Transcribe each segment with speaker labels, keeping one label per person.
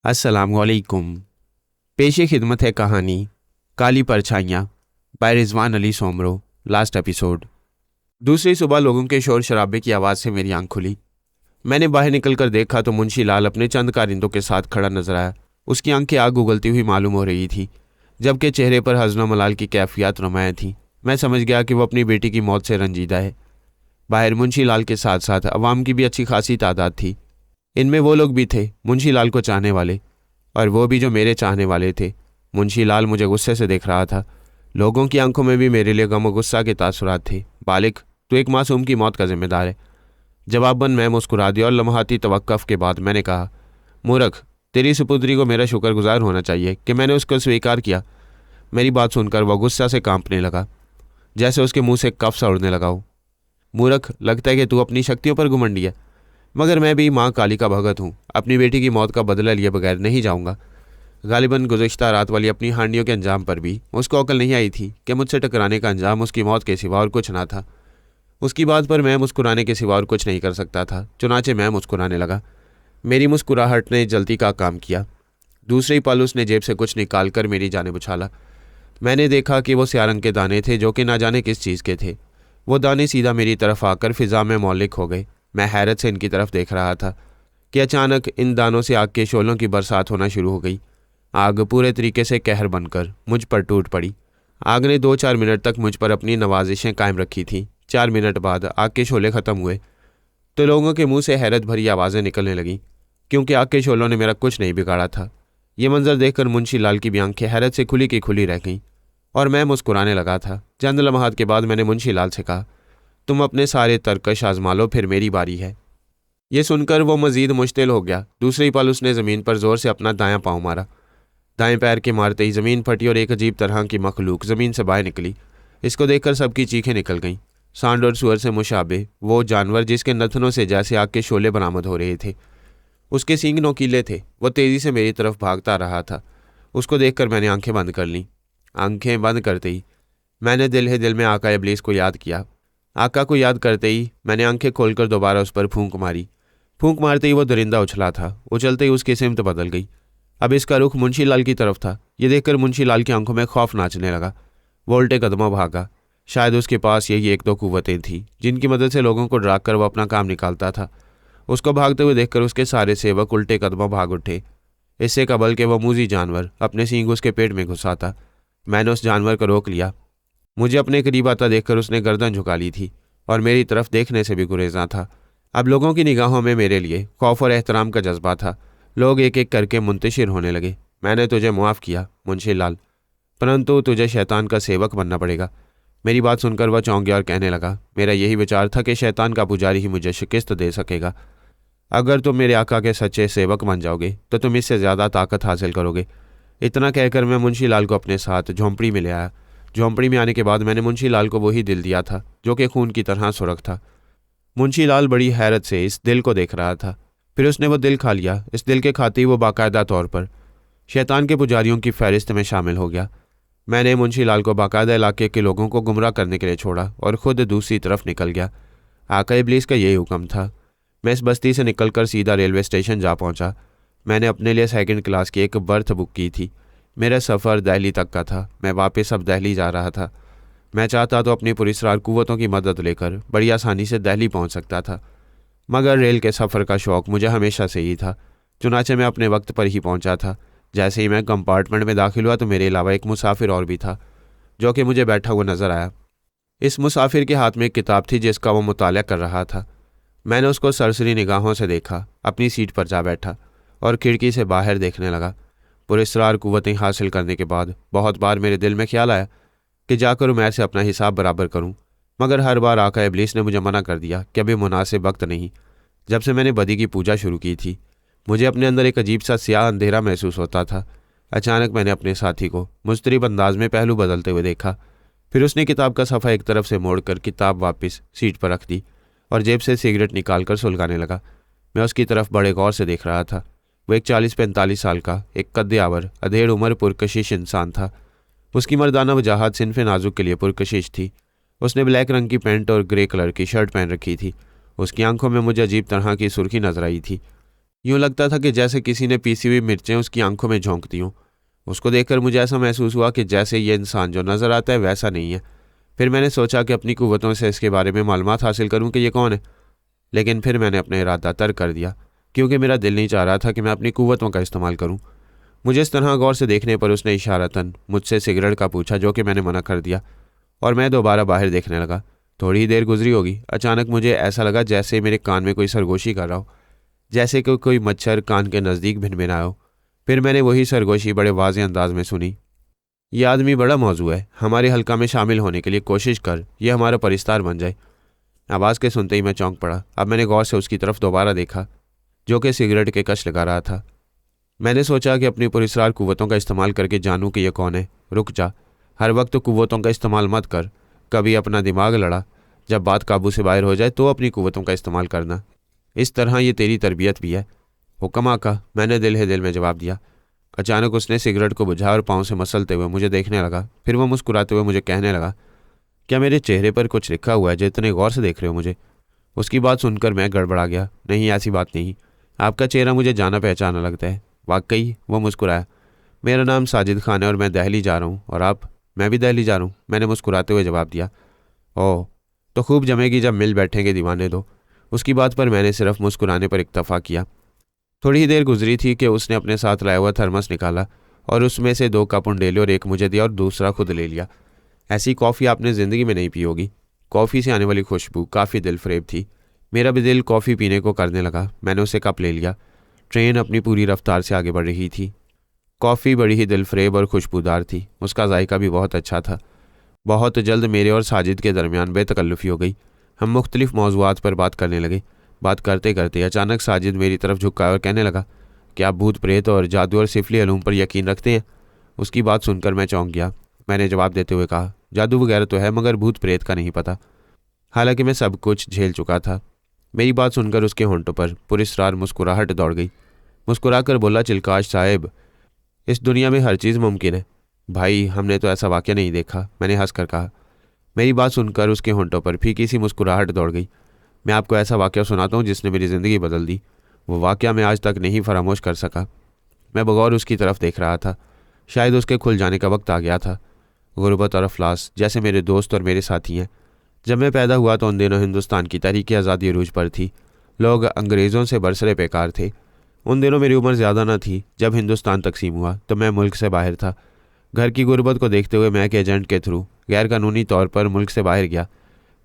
Speaker 1: अस्सलामुअलैकुम। पेशे खिदमत है कहानी Kali Parchhaiyan by Rizwan Ali Soomro. Last episode. दूसरी सुबह लोगों के शोर शराबे की आवाज़ से मेरी आंख खुली। मैंने बाहर निकलकर देखा तो मुंशी लाल अपने चंद कारिंदों के साथ खड़ा नजर आया। उसकी आंखें आग उगलती हुई मालूम हो रही थी, जबकि चेहरे पर हज़्न मलाल की कैफियत नुमायाँ थी। मैं समझ गया कि वो अपनी बेटी की मौत से रंजीदा है। बाहर मुंशी लाल के साथ साथ अवाम की भी अच्छी खासी तादाद थी। इनमें वो लोग भी थे मुंशी लाल को चाहने वाले, और वो भी जो मेरे चाहने वाले थे। मुंशी लाल मुझे गुस्से से देख रहा था। लोगों की आंखों में भी मेरे लिए गम और गुस्सा के तासुरात थे। बालिक, तू एक मासूम की मौत का जिम्मेदार है। जवाबन मैं मुस्कुरा दिया और लम्हाती तवक्कुफ के बाद मैंने कहा, मूर्ख, तेरी सुपुत्री को मेरा शुक्रगुजार होना चाहिए कि मैंने उसको स्वीकार किया। मेरी बात सुनकर वह गुस्सा से कांपने लगा, जैसे उसके मुंह से कफ सा उड़ने लगा हो। मूर्ख, लगता है कि तू अपनी शक्तियों पर घुमंडी है, मगर मैं भी माँ काली का भगत हूँ। अपनी बेटी की मौत का बदला लिए बगैर नहीं जाऊँगा। गालिबन गुज़िश्ता रात वाली अपनी हांडियों के अंजाम पर भी उसको अकल नहीं आई थी कि मुझसे टकराने का अंजाम उसकी मौत के सिवा और कुछ ना था। उसकी बात पर मैं मुस्कुराने के सिवा और कुछ नहीं कर सकता था। चुनाचे मैं मुस्कुराने लगा। मेरी मुस्कुराहट ने जल्दी का काम किया। दूसरे पल उसने जेब से कुछ निकाल कर मेरी जानिब उछाला। मैंने देखा कि वो स्याह रंग के दाने थे, जो कि ना जाने किस चीज़ के थे। वो दाने सीधा मेरी तरफ आकर फिजा में मौलिक हो गए। मैं हैरत से इनकी तरफ देख रहा था कि अचानक इन दानों से आग के शोलों की बरसात होना शुरू हो गई। आग पूरे तरीके से कहर बनकर मुझ पर टूट पड़ी। आग ने 2-4 मिनट तक मुझ पर अपनी नवाजिशें कायम रखी थीं। 4 मिनट बाद आग के शोले ख़त्म हुए तो लोगों के मुंह से हैरत भरी आवाज़ें निकलने लगीं, क्योंकि आग के शोलों ने मेरा कुछ नहीं बिगाड़ा था। ये मंजर देखकर मुंशी लाल की भी आंखें हैरत से खुली की खुली रह गईं और मैं मुस्कुराने लगा था। चंद लम्हात के बाद मैंने मुंशी लाल से कहा, तुम अपने सारे तरकश आजमा लो, फिर मेरी बारी है। ये सुनकर वो मजीद मुश्तिल हो गया। दूसरी पल उसने ज़मीन पर ज़ोर से अपना दायां पाँव मारा। दाएं पैर के मारते ही ज़मीन फटी और एक अजीब तरह की मखलूक ज़मीन से बाहर निकली। इसको देखकर सबकी चीखें निकल गईं। सांड और सुअर से मुशाबे वो जानवर जिसके नथनों से जैसे आग के शोले बरामद हो रहे थे। उसके सींग नोकीले थे। वो तेज़ी से मेरी तरफ भागता रहा था। उसको देखकर मैंने आंखें बंद कर लीं। आंखें बंद करते ही मैंने दिल ही दिल में आका इब्लीस को याद किया। आका को याद करते ही मैंने आंखें खोलकर दोबारा उस पर फूंक मारी। फूंक मारते ही वो दरिंदा उछला था। उछलते ही उसकी सिमत बदल गई। अब इसका रुख मुंशी लाल की तरफ था। ये देखकर मुंशी लाल की आंखों में खौफ नाचने लगा। वो उल्टे कदमों भागा। शायद उसके पास यही 1-2 कुव्वतें थीं जिनकी मदद से लोगों को डरा कर वह अपना काम निकालता था। उसको भागते हुए देखकर उसके सारे सेवक उल्टे कदमों भाग उठे। इससे कबल के वह मूजी जानवर अपने सींग उसके पेट में घुसा था। मैंने उस जानवर को रोक लिया। मुझे अपने करीब आता देखकर उसने गर्दन झुका ली थी और मेरी तरफ देखने से भी गुरेज़ा था। अब लोगों की निगाहों में मेरे लिए खौफ और एहतराम का जज्बा था। लोग एक एक करके मुंतशिर होने लगे। मैंने तुझे मुआफ़ किया मुंशी लाल, परंतु तुझे शैतान का सेवक बनना पड़ेगा। मेरी बात सुनकर वह चौंक गया और कहने लगा, मेरा यही विचार था कि शैतान का पुजारी ही मुझे शिकस्त दे सकेगा। अगर तुम मेरे आका के सच्चे सेवक बन जाओगे तो तुम इससे ज़्यादा ताकत हासिल करोगे। इतना कहकर मैं मुंशी लाल को अपने साथ झोंपड़ी में ले आया। झोंपड़ी में आने के बाद मैंने मुंशी लाल को वही दिल दिया था जो कि खून की तरह सुरख था। मुंशी लाल बड़ी हैरत से इस दिल को देख रहा था। फिर उसने वो दिल खा लिया। इस दिल के खाते ही वो बाकायदा तौर पर शैतान के पुजारियों की फहरिस्त में शामिल हो गया। मैंने मुंशी लाल को बाकायदा इलाके के लोगों को गुमराह करने के लिए छोड़ा और ख़ुद दूसरी तरफ निकल गया। आका इब्लीस का यही हुक्म था। मैं इस बस्ती से निकलकर सीधा रेलवे स्टेशन जा पहुंचा। मैंने अपने लिए 2nd क्लास की एक बर्थ बुक की थी। मेरा सफ़र दिल्ली तक का था। मैं वापस अब दिल्ली जा रहा था। मैं चाहता तो अपनी पुरस्कार कुव्वतों की मदद लेकर बड़ी आसानी से दिल्ली पहुंच सकता था, मगर रेल के सफ़र का शौक़ मुझे हमेशा से ही था। चुनाचे मैं अपने वक्त पर ही पहुंचा था। जैसे ही मैं कंपार्टमेंट में दाखिल हुआ तो मेरे अलावा एक मुसाफिर और भी था, जो कि मुझे बैठा हुआ नज़र आया। इस मुसाफिर के हाथ में एक किताब थी जिसका वो मुताला कर रहा था। मैंने उसको सरसरी निगाहों से देखा। अपनी सीट पर जा बैठा और खिड़की से बाहर देखने लगा। पुरस्कार कुव्वतें हासिल करने के बाद बहुत बार मेरे दिल में ख्याल आया कि जाकर उमैर से अपना हिसाब बराबर करूं, मगर हर बार आका इब्लीस ने मुझे मना कर दिया कि अभी मुनासिब वक्त नहीं। जब से मैंने बदी की पूजा शुरू की थी, मुझे अपने अंदर एक अजीब सा स्याह अंधेरा महसूस होता था। अचानक मैंने अपने साथी को मुस्तरिब अंदाज में पहलू बदलते हुए देखा। फिर उसने किताब का सफ़ा एक तरफ से मोड़कर किताब वापस सीट पर रख दी और जेब से सिगरेट निकाल कर सुलगाने लगा। मैं उसकी तरफ बड़े गौर से देख रहा था। वो एक 40-45 साल का एक कद्दे-आवर अधेड़ उम्र पुरकशिश इंसान था। उसकी मर्दाना वजाहत सिनफ़े नाजुक के लिए पुरकशिश थी। उसने ब्लैक रंग की पैंट और ग्रे कलर की शर्ट पहन रखी थी। उसकी आंखों में मुझे अजीब तरह की सुर्खी नजर आई थी। यूँ लगता था कि जैसे किसी ने पीसी हुई मिर्चें उसकी आंखों में झोंक दी हों। उसको देखकर मुझे ऐसा महसूस हुआ कि जैसे ये इंसान जो नज़र आता है वैसा नहीं है। फिर मैंने सोचा कि अपनी कुव्वतों से इसके बारे में मालूमात हासिल करूं कि ये कौन है, लेकिन फिर मैंने अपना इरादा तर्क कर दिया, क्योंकि मेरा दिल नहीं चाह रहा था कि मैं अपनी कुव्वतों का इस्तेमाल करूं। मुझे इस तरह गौर से देखने पर उसने इशारतन मुझसे सिगरेट का पूछा, जो कि मैंने मना कर दिया, और मैं दोबारा बाहर देखने लगा। थोड़ी ही देर गुजरी होगी, अचानक मुझे ऐसा लगा जैसे मेरे कान में कोई सरगोशी कर रहा हो, जैसे कि कोई मच्छर कान के नज़दीक भिनभिनाया हो। फिर मैंने वही सरगोशी बड़े वाज़ेह अंदाज में सुनी। ये आदमी बड़ा मौजू है, हमारे हल्का में शामिल होने के लिए कोशिश कर, ये हमारा परिस्तार बन जाए। आवाज़ के सुनते ही मैं चौंक पड़ा। अब मैंने गौर से उसकी तरफ दोबारा देखा, जो कि सिगरेट के कश लगा रहा था। मैंने सोचा कि अपनी पुरस्कार कुव्वतों का इस्तेमाल करके जानूं कि यह कौन है। रुक जा, हर वक्त कुव्वतों का इस्तेमाल मत कर, कभी अपना दिमाग लड़ा, जब बात काबू से बाहर हो जाए तो अपनी कुव्वतों का इस्तेमाल करना। इस तरह ये तेरी तरबियत भी है। हुक्म आका, मैंने दिल ही दिल में जवाब दिया। अचानक उसने सिगरेट को बुझा और पाँव से मसलते हुए मुझे देखने लगा। फिर वह मुस्कुराते हुए मुझे कहने लगा, क्या मेरे चेहरे पर कुछ लिखा हुआ है जो इतने गौर से देख रहे हो मुझे? उसकी बात सुनकर मैं गड़बड़ा गया। नहीं, ऐसी बात नहीं, आपका चेहरा मुझे जाना पहचाना लगता है। वाकई? वो मुस्कुराया। मेरा नाम साजिद खान है और मैं दिल्ली जा रहा हूँ। और आप? मैं भी दिल्ली जा रहा हूँ, मैंने मुस्कुराते हुए जवाब दिया। ओह, तो खूब जमेगी जब मिल बैठेंगे दीवाने दो। उसकी बात पर मैंने सिर्फ मुस्कुराने पर इक्तफा किया। थोड़ी ही देर गुजरी थी कि उसने अपने साथ लाया हुआ थर्मस निकाला और उसमें से 2 कप उंडेले और एक मुझे दिया और दूसरा खुद ले लिया। ऐसी कॉफ़ी आपने ज़िंदगी में नहीं पी होगी। कॉफ़ी से आने वाली खुशबू काफ़ी दिलफरेब थी। मेरा भी दिल कॉफ़ी पीने को करने लगा। मैंने उसे कप ले लिया। ट्रेन अपनी पूरी रफ्तार से आगे बढ़ रही थी। कॉफ़ी बड़ी ही दिलफरेब और खुशबूदार थी। उसका जायका भी बहुत अच्छा था। बहुत जल्द मेरे और साजिद के दरमियान बेतकल्लुफ़ी हो गई। हम मुख्तलिफ मौज़ूआत पर बात करने लगे। बात करते करते अचानक साजिद मेरी तरफ झुका और कहने लगा, क्या आप भूत प्रेत और जादू और सिफली अलूम पर यकीन रखते हैं? उसकी बात सुनकर मैं चौंक गया। मैंने जवाब देते हुए कहा, जादू वगैरह तो है, मगर भूत प्रेत का नहीं पता। हालांकि मैं सब कुछ झेल चुका था। मेरी बात सुनकर उसके होंठों पर पुरस्कार मुस्कुराहट दौड़ गई। मुस्कुराकर बोला, चिलकाश साहेब, इस दुनिया में हर चीज़ मुमकिन है। भाई, हमने तो ऐसा वाक़या नहीं देखा, मैंने हंसकर कहा। मेरी बात सुनकर उसके होंठों पर फीकी सी मुस्कुराहट दौड़ गई। मैं आपको ऐसा वाक़या सुनाता हूँ जिसने मेरी ज़िंदगी बदल दी। वो वाक़या मैं आज तक नहीं फरामोश कर सका। मैं बगौर उसकी तरफ देख रहा था। शायद उसके खुल जाने का वक्त आ गया था। गुर्बत और अफलास जैसे मेरे दोस्त और मेरे साथी हैं। जब मैं पैदा हुआ तो उन दिनों हिंदुस्तान की तहरीक आज़ादी अरूज पर थी। लोग अंग्रेज़ों से बरसरे बेकार थे। उन दिनों मेरी उम्र ज़्यादा न थी। जब हिंदुस्तान तकसीम हुआ तो मैं मुल्क से बाहर था। घर की गुर्बत को देखते हुए मैं एक एजेंट के थ्रू गैर कानूनी तौर पर मुल्क से बाहर गया।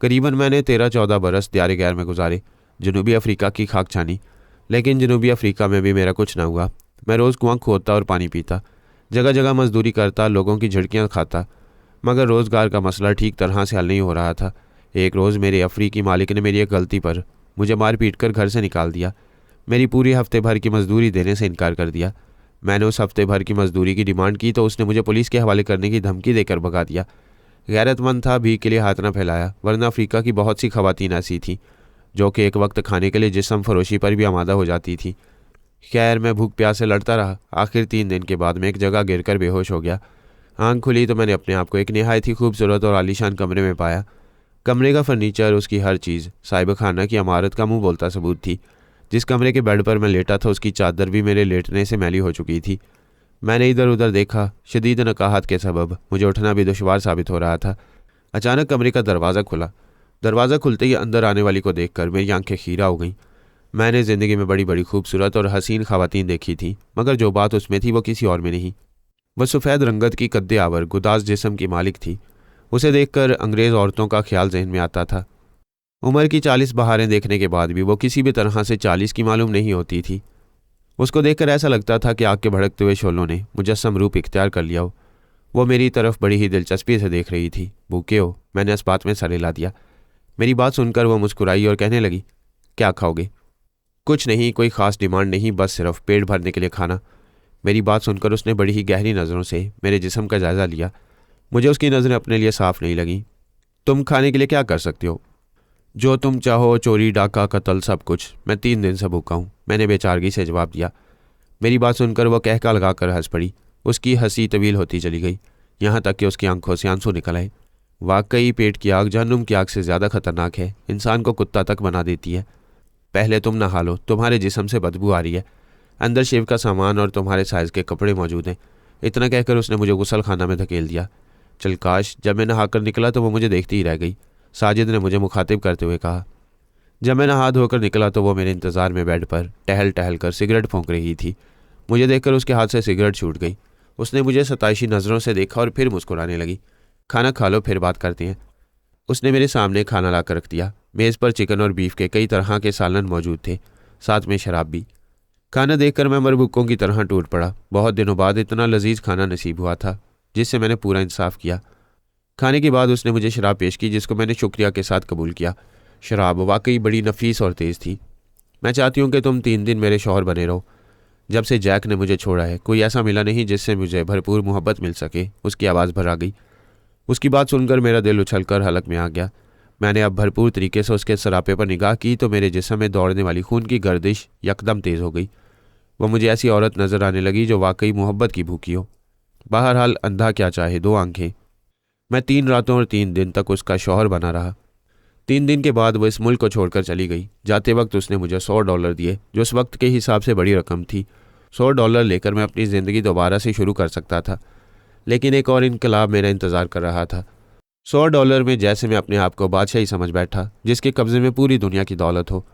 Speaker 1: करीबन मैंने 13-14 बरस दियार गैर में गुजारे। जनूबी अफ्रीका की खाक छानी, लेकिन जनूबी अफ्रीका में भी मेरा कुछ ना हुआ। मैं रोज़ कुआं खोदता और पानी पीता, जगह जगह मजदूरी करता, लोगों की झिड़कियाँ खाता, मगर रोज़गार का मसला ठीक तरह से हल नहीं हो रहा था। एक रोज़ मेरे अफ्रीकी मालिक ने मेरी एक गलती पर मुझे मार पीट कर घर से निकाल दिया। मेरी पूरी हफ्ते भर की मजदूरी देने से इनकार कर दिया। मैंने उस हफ्ते भर की मजदूरी की डिमांड की तो उसने मुझे पुलिस के हवाले करने की धमकी देकर भगा दिया। गैरतमंद था, भीख के लिए हाथ न फैलाया, वरना अफ्रीका की बहुत सी खवातीन ऐसी थी जो कि एक वक्त खाने के लिए जिस्म फरोशी पर भी आमादा हो जाती थी। खैर, मैं भूख प्यास से लड़ता रहा। आखिर 3 दिन के बाद मैं एक जगह गिरकर बेहोश हो गया। आंख खुली तो मैंने अपने आप को एक निहायत ही खूबसूरत और आलीशान कमरे में पाया। कमरे का फर्नीचर, उसकी हर चीज़ साहिब खाना की अमारत का मुंह बोलता सबूत थी। जिस कमरे के बेड पर मैं लेटा था उसकी चादर भी मेरे लेटने से मैली हो चुकी थी। मैंने इधर उधर देखा। शदीद नकाहत के सबब मुझे उठना भी दुश्वार साबित हो रहा था। अचानक कमरे का दरवाज़ा खुला। दरवाज़ा खुलते ही अंदर आने वाली को देखकर मेरी आंखें खीरा हो गईं। मैंने ज़िंदगी में बड़ी बड़ी खूबसूरत और हसीन खवातीन देखी थी, मगर जो बात उसमें थी वो किसी और में नहीं। वह सफ़ेद रंगत की कद्दे आवर गुदाज जिस्म की मालिक थी। उसे देखकर अंग्रेज़ औरतों का ख्याल जहन में आता था। उम्र की 40 बहारें देखने के बाद भी वो किसी भी तरह से 40 की मालूम नहीं होती थी। उसको देखकर ऐसा लगता था कि आग के भड़कते हुए शोलों ने मुजस्सम रूप इख्तियार कर लिया हो। वो मेरी तरफ बड़ी ही दिलचस्पी से देख रही थी। भूखे हो? मैंने इस बात में सर हिला दिया। मेरी बात सुनकर वो मुस्कुराई और कहने लगी, क्या खाओगे? कुछ नहीं, कोई ख़ास डिमांड नहीं, बस सिर्फ पेट भरने के लिए खाना। मेरी बात सुनकर उसने बड़ी ही गहरी नज़रों से मेरे जिस्म का जायज़ा लिया। मुझे उसकी नज़रें अपने लिए साफ़ नहीं लगीं। तुम खाने के लिए क्या कर सकते हो? जो तुम चाहो, चोरी, डाका, कत्ल, सब कुछ। मैं 3 दिन से भूखा हूँ, मैंने बेचारगी से जवाब दिया। मेरी बात सुनकर वह कहका लगाकर हंस पड़ी। उसकी हंसी तवील होती चली गई, यहाँ तक कि उसकी आंखों से आंसू निकल आए। वाकई पेट की आग जहन्नुम की आग से ज़्यादा खतरनाक है, इंसान को कुत्ता तक बना देती है। पहले तुम नहा लो, तुम्हारे जिस्म से बदबू आ रही है। अंदर शेव का सामान और तुम्हारे साइज़ के कपड़े मौजूद हैं। इतना कहकर उसने मुझे गुसल खाना में धकेल दिया। चल काश जब मैं नहाकर निकला तो वो मुझे देखती ही रह गई। साजिद ने मुझे मुखातिब करते हुए कहा। जब मैं नहा धोकर निकला तो वो मेरे इंतज़ार में बेड पर टहल टहल कर सिगरेट फूंक रही थी। मुझे देखकर उसके हाथ से सिगरेट छूट गई। उसने मुझे सताइशी नज़रों से देखा और फिर मुस्कुराने लगी। खाना खा लो, फिर बात करते हैं। उसने मेरे सामने खाना ला कर रख दिया। मेज़ पर चिकन और बीफ के कई तरह के सालन मौजूद थे, साथ में शराब भी। खाना देखकर मैं मरबुक्कों की तरह टूट पड़ा। बहुत दिनों बाद इतना लजीज खाना नसीब हुआ था जिससे मैंने पूरा इंसाफ किया। खाने के बाद उसने मुझे शराब पेश की, जिसको मैंने शुक्रिया के साथ कबूल किया। शराब वाकई बड़ी नफीस और तेज़ थी। मैं चाहती हूँ कि तुम 3 दिन मेरे शौहर बने रहो। जब से जैक ने मुझे छोड़ा है कोई ऐसा मिला नहीं जिससे मुझे भरपूर मोहब्बत मिल सके। उसकी आवाज़ भर आ गई। उसकी बात सुनकर मेरा दिल उछलकर हलक में आ गया। मैंने अब भरपूर तरीके से उसके सरापे पर निगाह की तो मेरे जिस्म में दौड़ने वाली खून की गर्दिश यकदम तेज़ हो गई। वह मुझे ऐसी औरत नजर आने लगी जो वाकई मोहब्बत की भूखी हो। बहरहाल अंधा क्या चाहे, 2 आंखें। मैं 3 रातों और 3 दिन तक उसका शौहर बना रहा। 3 दिन के बाद वो इस मुल्क को छोड़कर चली गई। जाते वक्त उसने मुझे $100 दिए, जो उस वक्त के हिसाब से बड़ी रकम थी। $100 लेकर मैं अपनी ज़िंदगी दोबारा से शुरू कर सकता था, लेकिन एक और इनकलाब मेरा इंतज़ार कर रहा था। $100 में जैसे मैं अपने आप को बादशाही समझ बैठा, जिसके कब्ज़े में पूरी दुनिया की दौलत हो।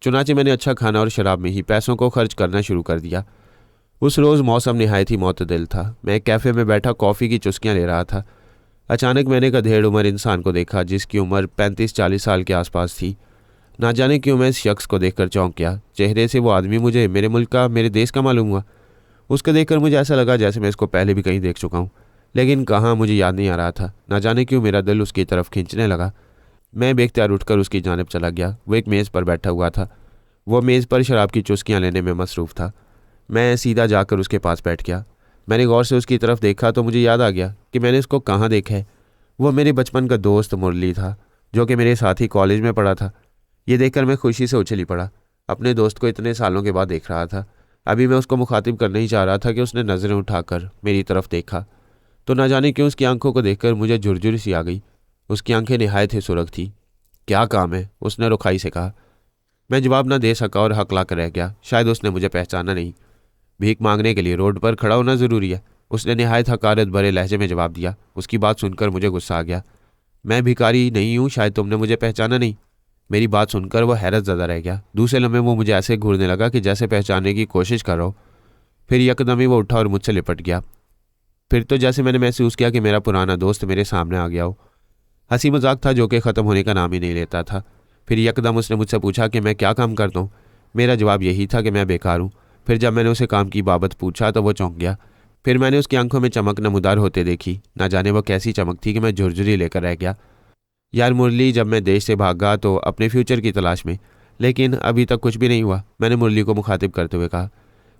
Speaker 1: चुनाचे मैंने अच्छा खाना और शराब में ही पैसों को खर्च करना शुरू कर दिया। उस रोज़ मौसम निहायत ही मोतदिल था। मैं एक कैफ़े में बैठा कॉफ़ी की चुस्कियाँ ले रहा था। अचानक मैंने एक अधेड़ उम्र इंसान को देखा, जिसकी उम्र 35-40 साल के आसपास थी। ना जाने क्यों मैं इस शख्स को देखकर चौंक गया। चेहरे से वो आदमी मुझे मेरे मुल्क का, मेरे देश का मालूम हुआ। उसको देखकर मुझे ऐसा लगा जैसे मैं इसको पहले भी कहीं देख चुका हूँ, लेकिन कहाँ मुझे याद नहीं आ रहा था। ना जाने क्यों मेरा दिल उसकी तरफ खींचने लगा। मैं बेख्तियार उठकर उसकी जानिब चला गया। वो एक मेज़ पर बैठा हुआ था। वो मेज़ पर शराब की चुस्कियाँ लेने में मसरूफ़ था। मैं सीधा जाकर उसके पास बैठ गया। मैंने गौर से उसकी तरफ देखा तो मुझे याद आ गया कि मैंने इसको कहाँ देखा है। वो मेरे बचपन का दोस्त मुरली था, जो कि मेरे साथ ही कॉलेज में पढ़ा था। ये देखकर मैं खुशी से उछली पड़ा। अपने दोस्त को इतने सालों के बाद देख रहा था। अभी मैं उसको मुखातिब करना ही चाह रहा था कि उसने नज़रें उठाकर मेरी तरफ देखा, तो ना जाने क्यों उसकी आंखों को देखकर मुझे झुरझुरी सी आ गई। उसकी आंखें निहायत ही सुर्ख थी। क्या काम है? उसने रुखाई से कहा। मैं जवाब न दे सका और हकला कर रह गया। शायद उसने मुझे पहचाना नहीं। भीख मांगने के लिए रोड पर खड़ा होना ज़रूरी है? उसने निहायत हकारत भरे लहजे में जवाब दिया। उसकी बात सुनकर मुझे गुस्सा आ गया। मैं भिखारी नहीं हूँ, शायद तुमने मुझे पहचाना नहीं। मेरी बात सुनकर वह हैरत ज़दा रह गया। दूसरे लम्हे वो मुझे ऐसे घूरने लगा कि जैसे पहचानने की कोशिश कर रहा हो। फिर यकदम ही वो उठा और मुझसे लिपट गया। फिर तो जैसे मैंने महसूस किया कि मेरा पुराना दोस्त मेरे सामने आ गया हो। हंसी मजाक था जो कि ख़त्म होने का नाम ही नहीं लेता था। फिर यकदम उसने मुझसे पूछा कि मैं क्या काम करता हूँ। मेरा जवाब यही था कि मैं बेकार हूँ। फिर जब मैंने उसे काम की बाबत पूछा तो वो चौंक गया। फिर मैंने उसकी आंखों में चमक नमूदार होते देखी। ना जाने वो कैसी चमक थी कि मैं झुरझुरी लेकर रह गया। यार मुरली, जब मैं देश से भागा तो अपने फ्यूचर की तलाश में, लेकिन अभी तक कुछ भी नहीं हुआ, मैंने मुरली को मुखातिब करते हुए कहा।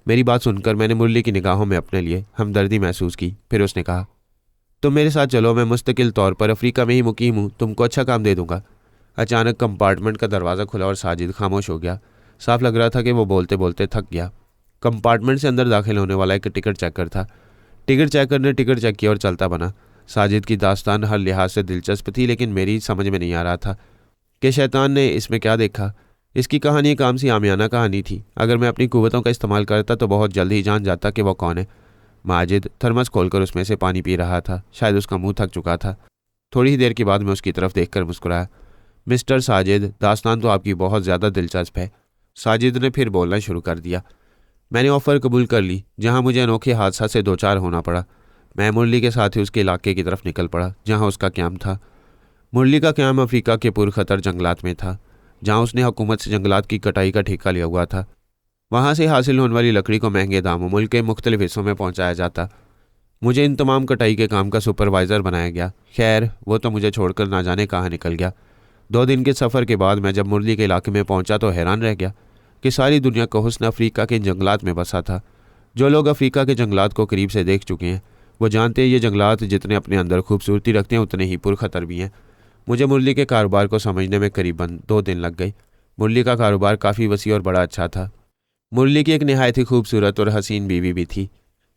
Speaker 1: मेरी बात सुनकर मैंने मुरली की निगाहों में अपने लिए हमदर्दी महसूस की। फिर उसने कहा, तुम मेरे साथ चलो, मैं मुस्तकिल तौर पर अफ्रीका में ही मुकीम हूँ, तुमको अच्छा काम दे दूंगा। अचानक कंपार्टमेंट का दरवाज़ा खुला और साजिद खामोश हो गया। साफ लग रहा था कि वो बोलते बोलते थक गया। कंपार्टमेंट से अंदर दाखिल होने वाला एक टिकट चेकर था। टिकट चेकर ने टिकट चेक किया और चलता बना। साजिद की दास्तान हर लिहाज से दिलचस्प थी, लेकिन मेरी समझ में नहीं आ रहा था कि शैतान ने इसमें क्या देखा। इसकी कहानी एक आम सी आमियाना कहानी थी। अगर मैं अपनी कुव्वतों का इस्तेमाल करता तो बहुत जल्द ही जान जाता कि वह कौन है। माजिद थर्मस खोलकर उसमें से पानी पी रहा था। शायद उसका मुंह थक चुका था। थोड़ी ही देर के बाद मैं उसकी तरफ देखकर मुस्कुराया। मिस्टर साजिद, दास्तान तो आपकी बहुत ज़्यादा दिलचस्प है। साजिद ने फिर बोलना शुरू कर दिया। मैंने ऑफ़र कबूल कर ली, जहाँ मुझे अनोखे हादसा से 2-4 होना पड़ा। मैं मुरली के साथ ही उसके इलाके की तरफ निकल पड़ा जहाँ उसका क़याम था। मुरली का क़याम अफ्रीका के पुरखतर जंगलात में था, जहाँ उसने हुकूमत से जंगलात की कटाई का ठेका लिया हुआ था। वहाँ से हासिल होने वाली लकड़ी को महंगे दामों मुल्क के मुख्तलिफ हिस्सों में पहुँचाया जाता। मुझे इन तमाम कटाई के काम का सुपरवाइज़र बनाया गया। खैर, वो तो मुझे छोड़कर ना जाने कहाँ निकल गया। 2 दिन के सफ़र के बाद मैं जब मुरली के इलाके में पहुँचा तो हैरान रह गया कि सारी दुनिया का हुस्न अफ्रीका के जंगलात में बसा था। जो लोग अफ्रीका के जंगलात को करीब से देख चुके हैं वो जानते हैं ये जंगलात जितने अपने अंदर खूबसूरती रखते हैं उतने ही पुरखतर भी हैं। मुझे मुरली के कारोबार को समझने में करीबन 2 दिन लग गए। मुरली का कारोबार काफ़ी वसी और बड़ा अच्छा था। मुरली की एक नहायत ही खूबसूरत और हसीन बीवी भी थी,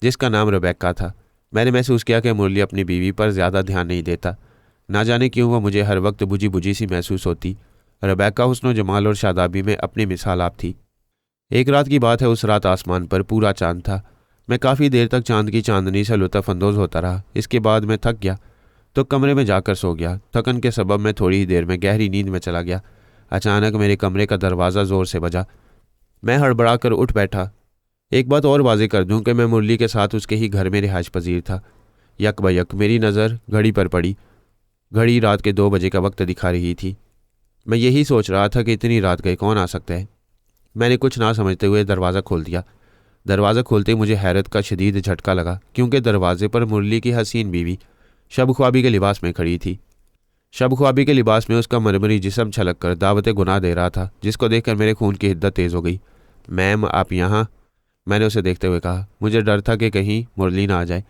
Speaker 1: जिसका नाम रेबेक्का था। मैंने महसूस किया कि मुरली अपनी बीवी पर ज़्यादा ध्यान नहीं देता। ना जाने क्यों वह मुझे हर वक्त बुझी बुझी सी महसूस होती। रेबेका हुस्न जमाल और शादाबी में अपनी मिसाल आप थी। एक रात की बात है, उस रात आसमान पर पूरा चांद था। मैं काफ़ी देर तक चांद की चांदनी से लुत्फ़अंदोज़ होता रहा। इसके बाद मैं थक गया तो कमरे में जाकर सो गया। थकन के सबब मैं थोड़ी ही देर में गहरी नींद में चला गया। अचानक मेरे कमरे का दरवाज़ा ज़ोर से बजा। मैं हड़बड़ा कर उठ बैठा। एक बात और वाज़ेह कर दूं कि मैं मुरली के साथ उसके ही घर में रिहाइश पजीर था। यक बयक मेरी नज़र घड़ी पर पड़ी। घड़ी रात के 2 बजे का वक्त दिखा रही थी। मैं यही सोच रहा था कि इतनी रात गए कौन आ सकता है। मैंने कुछ ना समझते हुए दरवाज़ा खोल दिया। दरवाज़ा खोलते ही मुझे हैरत का शदीद झटका लगा, क्योंकि दरवाजे पर मुरली की हसीन बीवी शब ख्वाबी के लिबास में खड़ी थी। शब ख्वाबी के लिबास में उसका मरमरी जिस्म छलक कर दावत गुनाह दे रहा था, जिसको देखकर मेरे खून की हिद्दत तेज़ हो गई। मैम, आप यहाँ? मैंने उसे देखते हुए कहा। मुझे डर था कि कहीं मुरली ना आ जाए।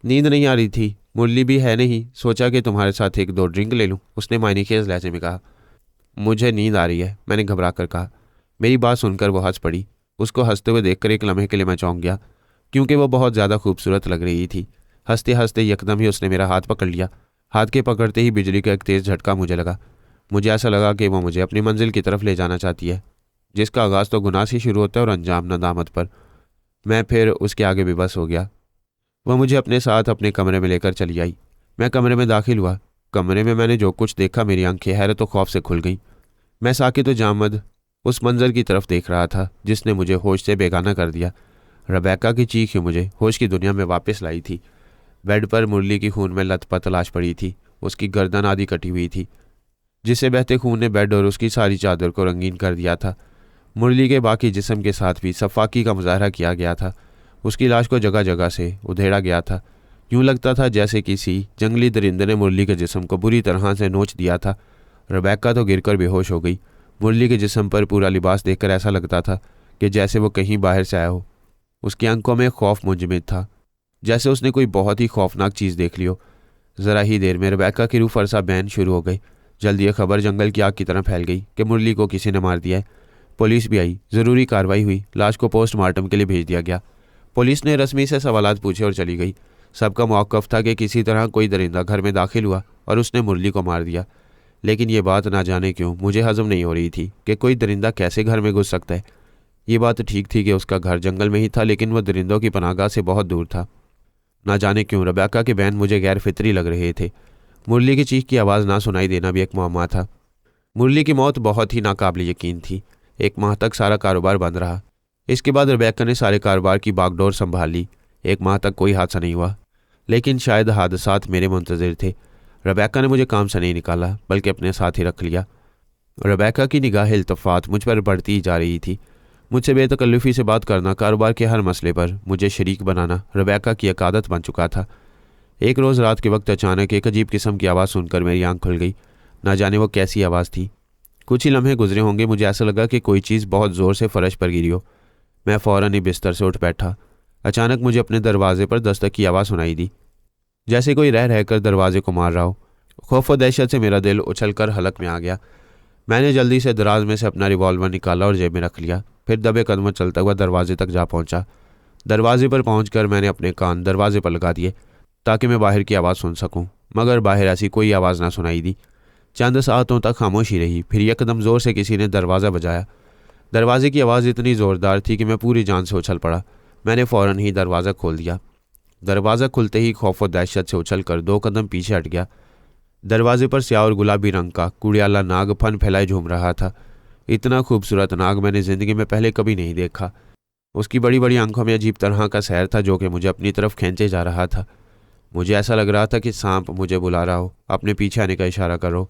Speaker 1: नींद नहीं आ रही थी। मुरली भी है नहीं, सोचा कि तुम्हारे साथ 1-2 ड्रिंक ले लूँ, उसने मायनेखेज़ लहजे में कहा। मुझे नींद आ रही है, मैंने घबरा कर कहा। मेरी बात सुनकर वो हंस पड़ी। उसको हंसते हुए देखकर एक लम्हे के लिए मैं चौंक गया, क्योंकि वो बहुत ज़्यादा खूबसूरत लग रही थी। हंसते हंसते यकदम ही उसने मेरा हाथ पकड़ लिया। हाथ के पकड़ते ही बिजली का एक तेज़ झटका मुझे लगा। मुझे ऐसा लगा कि वो मुझे अपनी मंजिल की तरफ ले जाना चाहती है, जिसका आगाज़ तो गुनाह से शुरू होता है और अंजाम नदामत पर। मैं फिर उसके आगे बेबस हो गया। वह मुझे अपने साथ अपने कमरे में लेकर चली आई। मैं कमरे में दाखिल हुआ। कमरे में मैंने जो कुछ देखा, मेरी आंखें हैरत और खौफ से खुल गईं। मैं साकित व जामद उस मंजर की तरफ देख रहा था जिसने मुझे होश से बेगाना कर दिया। रेबेका की चीख ही मुझे होश की दुनिया में वापस लाई थी। बेड पर मुरली की खून में लथपथ लाश पड़ी थी। उसकी गर्दन आधी कटी हुई थी, जिससे बहते खून ने बेड और उसकी सारी चादर को रंगीन कर दिया था। मुरली के बाकी जिस्म के साथ भी सफाकी का मुजाहरा किया गया था। उसकी लाश को जगह जगह से उधेड़ा गया था। यूं लगता था जैसे किसी जंगली दरिंदे ने मुरली के जिस्म को बुरी तरह से नोच दिया था। रेबेका तो गिरकर बेहोश हो गई। मुरली के जिस्म पर पूरा लिबास देखकर ऐसा लगता था कि जैसे वो कहीं बाहर से आया हो। उसकी आंखों में खौफ मुंजमद था, जैसे उसने कोई बहुत ही खौफनाक चीज़ देख ली हो। ज़रा ही देर में रेबेका की रूह फरसा बहन शुरू हो गई। जल्द ये खबर जंगल की आग की तरह फैल गई कि मुरली को किसी ने मार दिया है। पुलिस भी आई। ज़रूरी कार्रवाई हुई। लाश को पोस्टमार्टम के लिए भेज दिया गया। पुलिस ने रस्मी से सवालात पूछे और चली गई। सबका मौक़िफ़ था कि किसी तरह कोई दरिंदा घर में दाखिल हुआ और उसने मुरली को मार दिया। लेकिन ये बात ना जाने क्यों मुझे हजम नहीं हो रही थी कि कोई दरिंदा कैसे घर में घुस सकता है। ये बात ठीक थी कि उसका घर जंगल में ही था, लेकिन वह दरिंदों की पनाहगाह से बहुत दूर था। ना जाने क्यों रेबेका के बहन मुझे गैर फितरी लग रहे थे। मुरली की चीख की आवाज़ ना सुनाई देना भी एक मुअम्मा था। मुरली की मौत बहुत ही नाकाबिल यकीन थी। 1 माह तक सारा कारोबार बंद रहा। इसके बाद रेबेका ने सारे कारोबार की बागडोर संभाल ली। 1 माह तक कोई हादसा नहीं हुआ, लेकिन शायद हादसात मेरे मुंतज़िर थे। रेबेका ने मुझे काम से नहीं निकाला, बल्कि अपने साथ ही रख लिया। रेबेका की निगाह इल्तफ़ात मुझ पर बढ़ती ही जा रही थी। मुझसे बेतकल्लुफ़ी से बात करना, कारोबार के हर मसले पर मुझे शरीक बनाना रेबेका की एक आदत बन चुका था। एक रोज़ रात के वक्त अचानक एक अजीब किस्म की आवाज़ सुनकर मेरी आंख खुल गई। ना जाने वो कैसी आवाज़ थी। कुछ ही लम्हे गुजरे होंगे, मुझे ऐसा लगा कि कोई चीज़ बहुत ज़ोर से फर्श पर गिरी हो। मैं फ़ौरन ही बिस्तर से उठ बैठा। अचानक मुझे अपने दरवाजे पर दस्तक की आवाज़ सुनाई दी, जैसे कोई रह रहकर दरवाजे को मार रहा हो। खौफ व दहशत से मेरा दिल उछलकर हलक में आ गया। मैंने जल्दी से दराज में से अपना रिवॉल्वर निकाला और जेब में रख लिया। फिर दबे कदम चलता हुआ दरवाजे तक जा पहुंचा। दरवाजे पर पहुंचकर मैंने अपने कान दरवाजे पर लगा दिए ताकि मैं बाहर की आवाज़ सुन सकूं, मगर बाहर ऐसी कोई आवाज़ ना सुनाई दी। चंद सातों तक खामोशी रही। फिर यकदम ज़ोर से किसी ने दरवाज़ा बजाया। दरवाजे की आवाज़ इतनी ज़ोरदार थी कि मैं पूरी जान से उछल पड़ा। मैंने फ़ौरन ही दरवाज़ा खोल दिया। दरवाज़ा खुलते ही खौफ व दहशत से उछल कर 2 कदम पीछे हट गया। दरवाजे पर स्याह और गुलाबी रंग का कुड़ियाला नाग फन फैलाए झूम रहा था। इतना खूबसूरत नाग मैंने ज़िंदगी में पहले कभी नहीं देखा। उसकी बड़ी बड़ी आंखों में अजीब तरह का सैर था जो कि मुझे अपनी तरफ खींचे जा रहा था। मुझे ऐसा लग रहा था कि सांप मुझे बुला रहा हो, अपने पीछे आने का इशारा करो।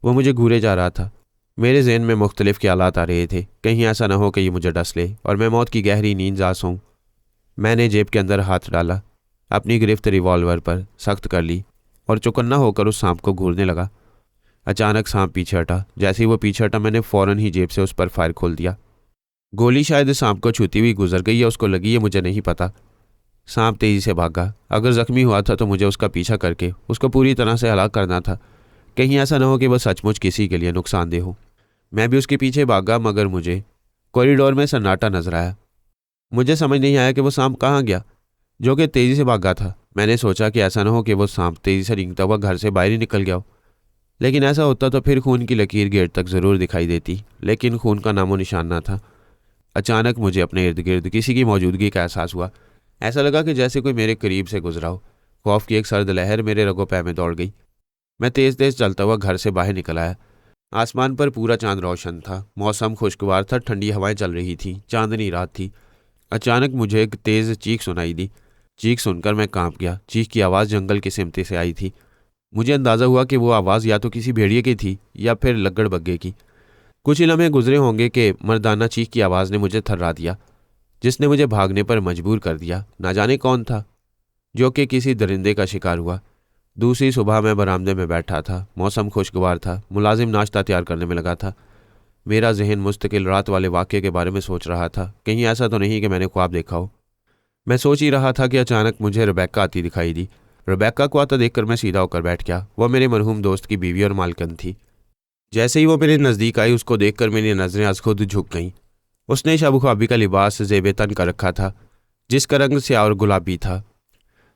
Speaker 1: वो मुझे घूरे जा रहा था। मेरे ज़हन में मुख्तलिफ ख्यालात आ रहे थे। कहीं ऐसा ना हो कि ये मुझे डस ले और मैं मौत की गहरी नींद जा सोऊं। मैंने जेब के अंदर हाथ डाला, अपनी गिरफ्त रिवॉल्वर पर सख्त कर ली और चौकन्ना होकर उस सांप को घूरने लगा। अचानक सांप पीछे हटा। जैसे ही वो पीछे हटा, मैंने फ़ौरन ही जेब से उस पर फायर खोल दिया। गोली शायद सांप को छूती हुई गुजर गई या उसको लगी, ये मुझे नहीं पता। सांप तेज़ी से भागा। अगर ज़ख्मी हुआ था तो मुझे उसका पीछा करके उसको पूरी तरह से हलाक करना था। कहीं ऐसा ना हो कि वह सचमुच किसी के लिए नुकसानदेह हो। मैं भी उसके पीछे भागा, मगर मुझे कॉरिडोर में सन्नाटा नजर आया। मुझे समझ नहीं आया कि वो सांप कहाँ गया, जो कि तेज़ी से भागा था। मैंने सोचा कि ऐसा ना हो कि वो सांप तेज़ी से रेंगता हुआ घर से बाहर ही निकल गया हो। लेकिन ऐसा होता तो फिर खून की लकीर गेट तक ज़रूर दिखाई देती, लेकिन खून का नामो निशान ना था। अचानक मुझे अपने इर्द गिर्द किसी की मौजूदगी का एहसास हुआ। ऐसा लगा कि जैसे कोई मेरे करीब से गुजरा हो। खौफ की एक सर्द लहर मेरे रगों पैर में दौड़ गई। मैं तेज़ तेज़ चलता हुआ घर से बाहर निकल आया। आसमान पर पूरा चांद रोशन था, मौसम खुशगवार था, ठंडी हवाएं चल रही थी, चांदनी रात थी। अचानक मुझे एक तेज़ चीख सुनाई दी। चीख सुनकर मैं कांप गया। चीख की आवाज़ जंगल के सिमटे से आई थी। मुझे अंदाज़ा हुआ कि वो आवाज़ या तो किसी भेड़िए की थी या फिर लग्गड़ बग्गे की। कुछ ही लम्हे गुजरे होंगे कि मर्दाना चीख की आवाज़ ने मुझे थर्रा दिया, जिसने मुझे भागने पर मजबूर कर दिया। ना जाने कौन था, जो कि किसी दरिंदे का शिकार हुआ। दूसरी सुबह मैं बरामदे में बैठा था। मौसम खुशगवार था। मुलाजिम नाश्ता तैयार करने में लगा था। मेरा जहन मुस्तकिल रात वाले वाक़े के बारे में सोच रहा था। कहीं ऐसा तो नहीं कि मैंने ख्वाब देखा हो। मैं सोच ही रहा था कि अचानक मुझे रेबेक्का आती दिखाई दी। रेबेक्का को आता देखकर मैं सीधा होकर बैठ गया। वह मेरे मरहूम दोस्त की बीवी और मालकिन थी। जैसे ही वो मेरे नज़दीक आई, उसको देखकर मेरी नज़रें आज खुद झुक गईं। उसने शब ख्वाबी का लिबास ज़ेब तन कर रखा था, जिसका रंग स्याह और गुलाबी था।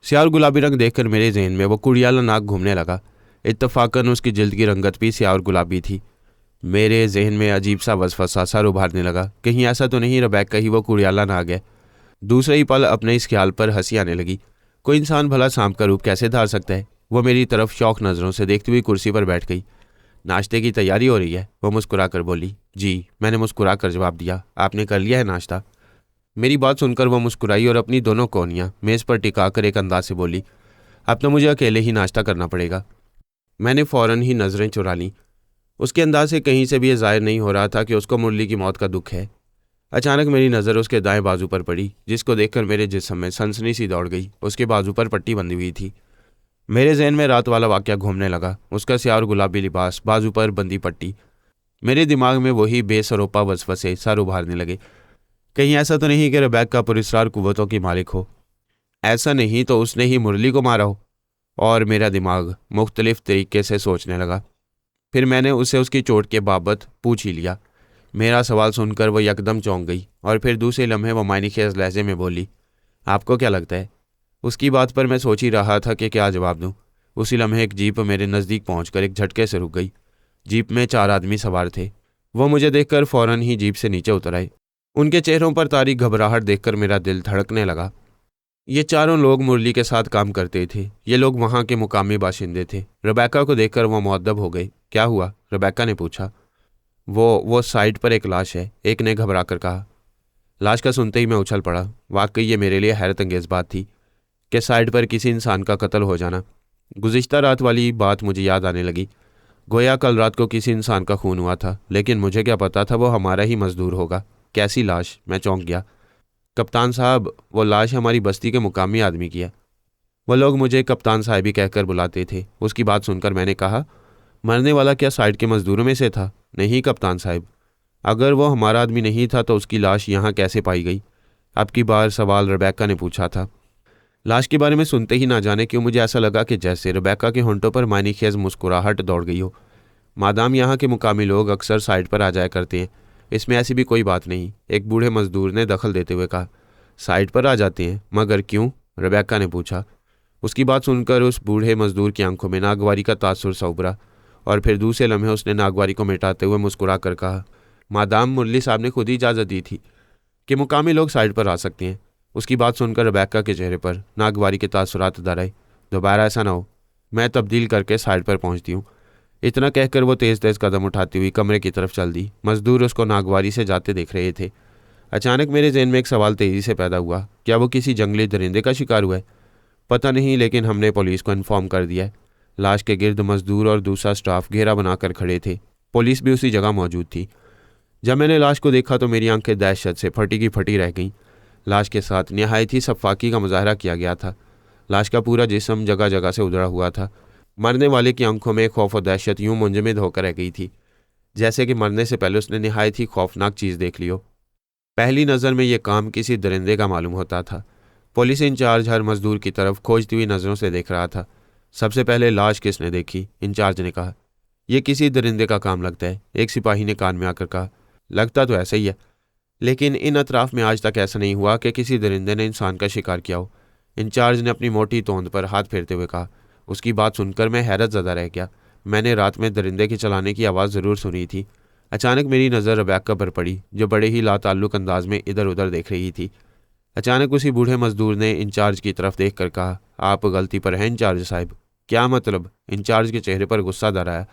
Speaker 1: स्याह और गुलाबी रंग देखकर मेरे जहन में वो कुड़ियाला नाक घूमने लगा। इत्तफाकन उसकी जिल्द की रंगत भी स्याह और गुलाबी थी। मेरे जहन में अजीब सा वसवसा सा उभारने लगा, कहीं ऐसा तो नहीं रेबेक्का ही वो कुड़ियाला नाग है। दूसरे ही पल अपने इस ख्याल पर हंसी आने लगी। कोई इंसान भला सांप का रूप कैसे धार सकता है। वो मेरी तरफ शौक नज़रों से देखती हुई कुर्सी पर बैठ गई। नाश्ते की तैयारी हो रही है, वो मुस्कुरा कर बोली। जी, मैंने मुस्कुरा कर जवाब दिया। आपने कर लिया है नाश्ता? मेरी बात सुनकर वो मुस्कुराई और अपनी दोनों कोहनियाँ मेज़ पर टिकाकर एक अंदाज से बोली, अब तो मुझे अकेले ही नाश्ता करना पड़ेगा। मैंने फ़ौरन ही नज़रें चुरा लीं। उसके अंदाज से कहीं से भी ये ज़ाहिर नहीं हो रहा था कि उसको मुरली की मौत का दुख है। अचानक मेरी नज़र उसके दाएं बाजू पर पड़ी, जिसको देखकर मेरे जिस्म में सनसनी सी दौड़ गई। उसके बाजू पर पट्टी बंधी हुई थी। मेरे जहन में रात वाला वाक़या घूमने लगा। उसका स्याह और गुलाबी लिबास, बाजू पर बंदी पट्टी। मेरे दिमाग में वही बेसरोपा वसवसे सर उभारने लगे। कहीं ऐसा तो नहीं कि रेबेक्का पुरस्रार कुव्वतों की मालिक हो। ऐसा नहीं तो उसने ही मुरली को मारा हो। और मेरा दिमाग मुख्तलिफ तरीके से सोचने लगा। फिर मैंने उसे उसकी चोट के बाबत पूछ ही लिया। मेरा सवाल सुनकर वो यकदम चौंक गई और फिर दूसरे लम्हे वो मायनेखेज़ लहजे में बोली, आपको क्या लगता है? उसकी बात पर मैं सोच ही रहा था कि क्या जवाब दूं। उसी लम्हे एक जीप मेरे नज़दीक पहुंचकर एक झटके से रुक गई। जीप में 4 आदमी सवार थे। वो मुझे देखकर फ़ौरन ही जीप से नीचे उतर आए। उनके चेहरों पर तारीख घबराहट देखकर मेरा दिल धड़कने लगा। ये चारों लोग मुरली के साथ काम करते थे। ये लोग वहाँ के मुकामी बाशिंदे थे। रेबेक्का को देखकर वो मुअद्दब हो गए। क्या हुआ? रेबेक्का ने पूछा। वो साइड पर एक लाश है, एक ने घबरा कर कहा। लाश का सुनते ही मैं उछल पड़ा। वाकई ये मेरे लिए हैरत अंगेज़ बात थी कि साइड पर किसी इंसान का कत्ल हो जाना। गुज़िश्ता रात वाली बात मुझे याद आने लगी। गोया कल रात को किसी इंसान का खून हुआ था, लेकिन मुझे क्या पता था वो हमारा ही मजदूर होगा। कैसी लाश? मैं चौंक गया। कप्तान साहब, वो लाश हमारी बस्ती के मुकामी आदमी की है। वो लोग मुझे कप्तान साहब ही कहकर बुलाते थे। उसकी बात सुनकर मैंने कहा, मरने वाला क्या साइड के मजदूरों में से था? नहीं कप्तान साहब, अगर वो हमारा आदमी नहीं था तो उसकी लाश यहाँ कैसे पाई गई? अब की बार सवाल रेबेक्का ने पूछा था। लाश के बारे में सुनते ही ना जाने क्यों मुझे ऐसा लगा कि जैसे रेबेक्का के होंठों पर मायनेखेज़ मुस्कुराहट दौड़ गई हो। मादाम यहाँ के मुकामी लोग अक्सर साइड पर आ जाया करते हैं, इसमें ऐसी भी कोई बात नहीं। एक बूढ़े मजदूर ने दखल देते हुए कहा। साइड पर आ जाते हैं? मगर क्यों? रेबेक्का ने पूछा। उसकी बात सुनकर उस बूढ़े मजदूर की आंखों में नागवारी का तासुर सा उभरा और फिर दूसरे लम्हे उसने नागवारी को मिटाते हुए मुस्कुरा कर कहा, मादाम मुरली साहब ने खुद ही इजाज़त दी थी कि मुकामी लोग साइड पर आ सकते हैं। उसकी बात सुनकर रेबेक्का के चेहरे पर नागवारी के तासुरात दर आए। दोबारा ऐसा ना हो, मैं तब्दील करके साइड पर पहुंचती हूँ। इतना कहकर वो तेज़ तेज़ कदम उठाती हुई कमरे की तरफ चल दी। मजदूर उसको नागवारी से जाते देख रहे थे। अचानक मेरे जहन में एक सवाल तेज़ी से पैदा हुआ। क्या वो किसी जंगली दरिंदे का शिकार हुआ है? पता नहीं, लेकिन हमने पुलिस को इन्फॉर्म कर दिया है। लाश के गिर्द मजदूर और दूसरा स्टाफ घेरा बनाकर खड़े थे। पुलिस भी उसी जगह मौजूद थी। जब मैंने लाश को देखा तो मेरी आंखें दहशत से फटी की फटी रह गईं। लाश के साथ निहायत ही सफाकी का मुजाहरा किया गया था। लाश का पूरा जिस्म जगह जगह से उधड़ा हुआ था। मरने वाले की आंखों में खौफ और दहशत यूं मुंजमद होकर रह गई थी, जैसे कि मरने से पहले उसने निहायत ही खौफनाक चीज़ देख ली हो। पहली नज़र में यह काम किसी दरिंदे का मालूम होता था। पुलिस इंचार्ज हर मजदूर की तरफ खोजती हुई नज़रों से देख रहा था। सबसे पहले लाश किसने देखी? इंचार्ज ने कहा। यह किसी दरिंदे का काम लगता है, एक सिपाही ने कान में आकर कहा। लगता तो ऐसा ही है, लेकिन इन अतराफ में आज तक ऐसा नहीं हुआ कि किसी दरिंदे ने इंसान का शिकार किया हो। इंचार्ज ने अपनी मोटी तोंद पर हाथ फेरते हुए कहा। उसकी बात सुनकर मैं हैरत ज़दा रह गया। मैंने रात में दरिंदे के चलाने की आवाज़ ज़रूर सुनी थी। अचानक मेरी नज़र रेबेका पर पड़ी, जो बड़े ही लाताल्लुक अंदाज में इधर उधर देख रही थी। अचानक उसी बूढ़े मजदूर ने इंचार्ज की तरफ देख कर कहा, आप गलती पर हैं इंचार्ज साहब। क्या मतलब? इंचार्ज के चेहरे पर गुस्सा धरा है।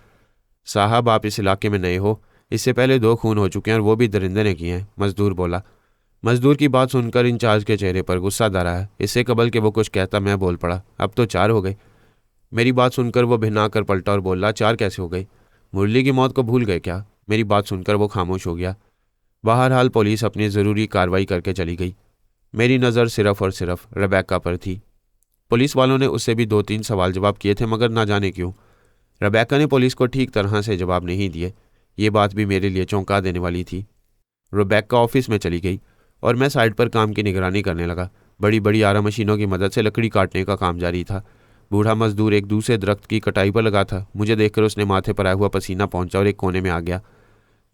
Speaker 1: साहब, आप इस इलाके में नए हो, इससे पहले 2 खून हो चुके हैं और वो भी दरिंदे ने किए हैं, मजदूर बोला। मजदूर की बात सुनकर इंचार्ज के चेहरे पर गुस्सा धरा है। इससे कबल के वो कुछ कहता मैं बोल पड़ा, अब तो 4 हो गए। मेरी बात सुनकर वो भिना कर पलटा और बोला, 4 कैसे हो गए? मुरली की मौत को भूल गए क्या? मेरी बात सुनकर वो खामोश हो गया। बहरहाल पुलिस अपनी ज़रूरी कार्रवाई करके चली गई। मेरी नज़र सिर्फ और सिर्फ रेबेका पर थी। पुलिस वालों ने उससे भी 2-3 सवाल जवाब किए थे, मगर ना जाने क्यों रेबेका ने पुलिस को ठीक तरह से जवाब नहीं दिए। ये बात भी मेरे लिए चौंका देने वाली थी। रेबेका ऑफिस में चली गई और मैं साइड पर काम की निगरानी करने लगा। बड़ी बड़ी आरा मशीनों की मदद से लकड़ी काटने का काम जारी था। बूढ़ा मजदूर एक दूसरे दरख्त की कटाई पर लगा था। मुझे देखकर उसने माथे पर आया हुआ पसीना पहुंचा और एक कोने में आ गया।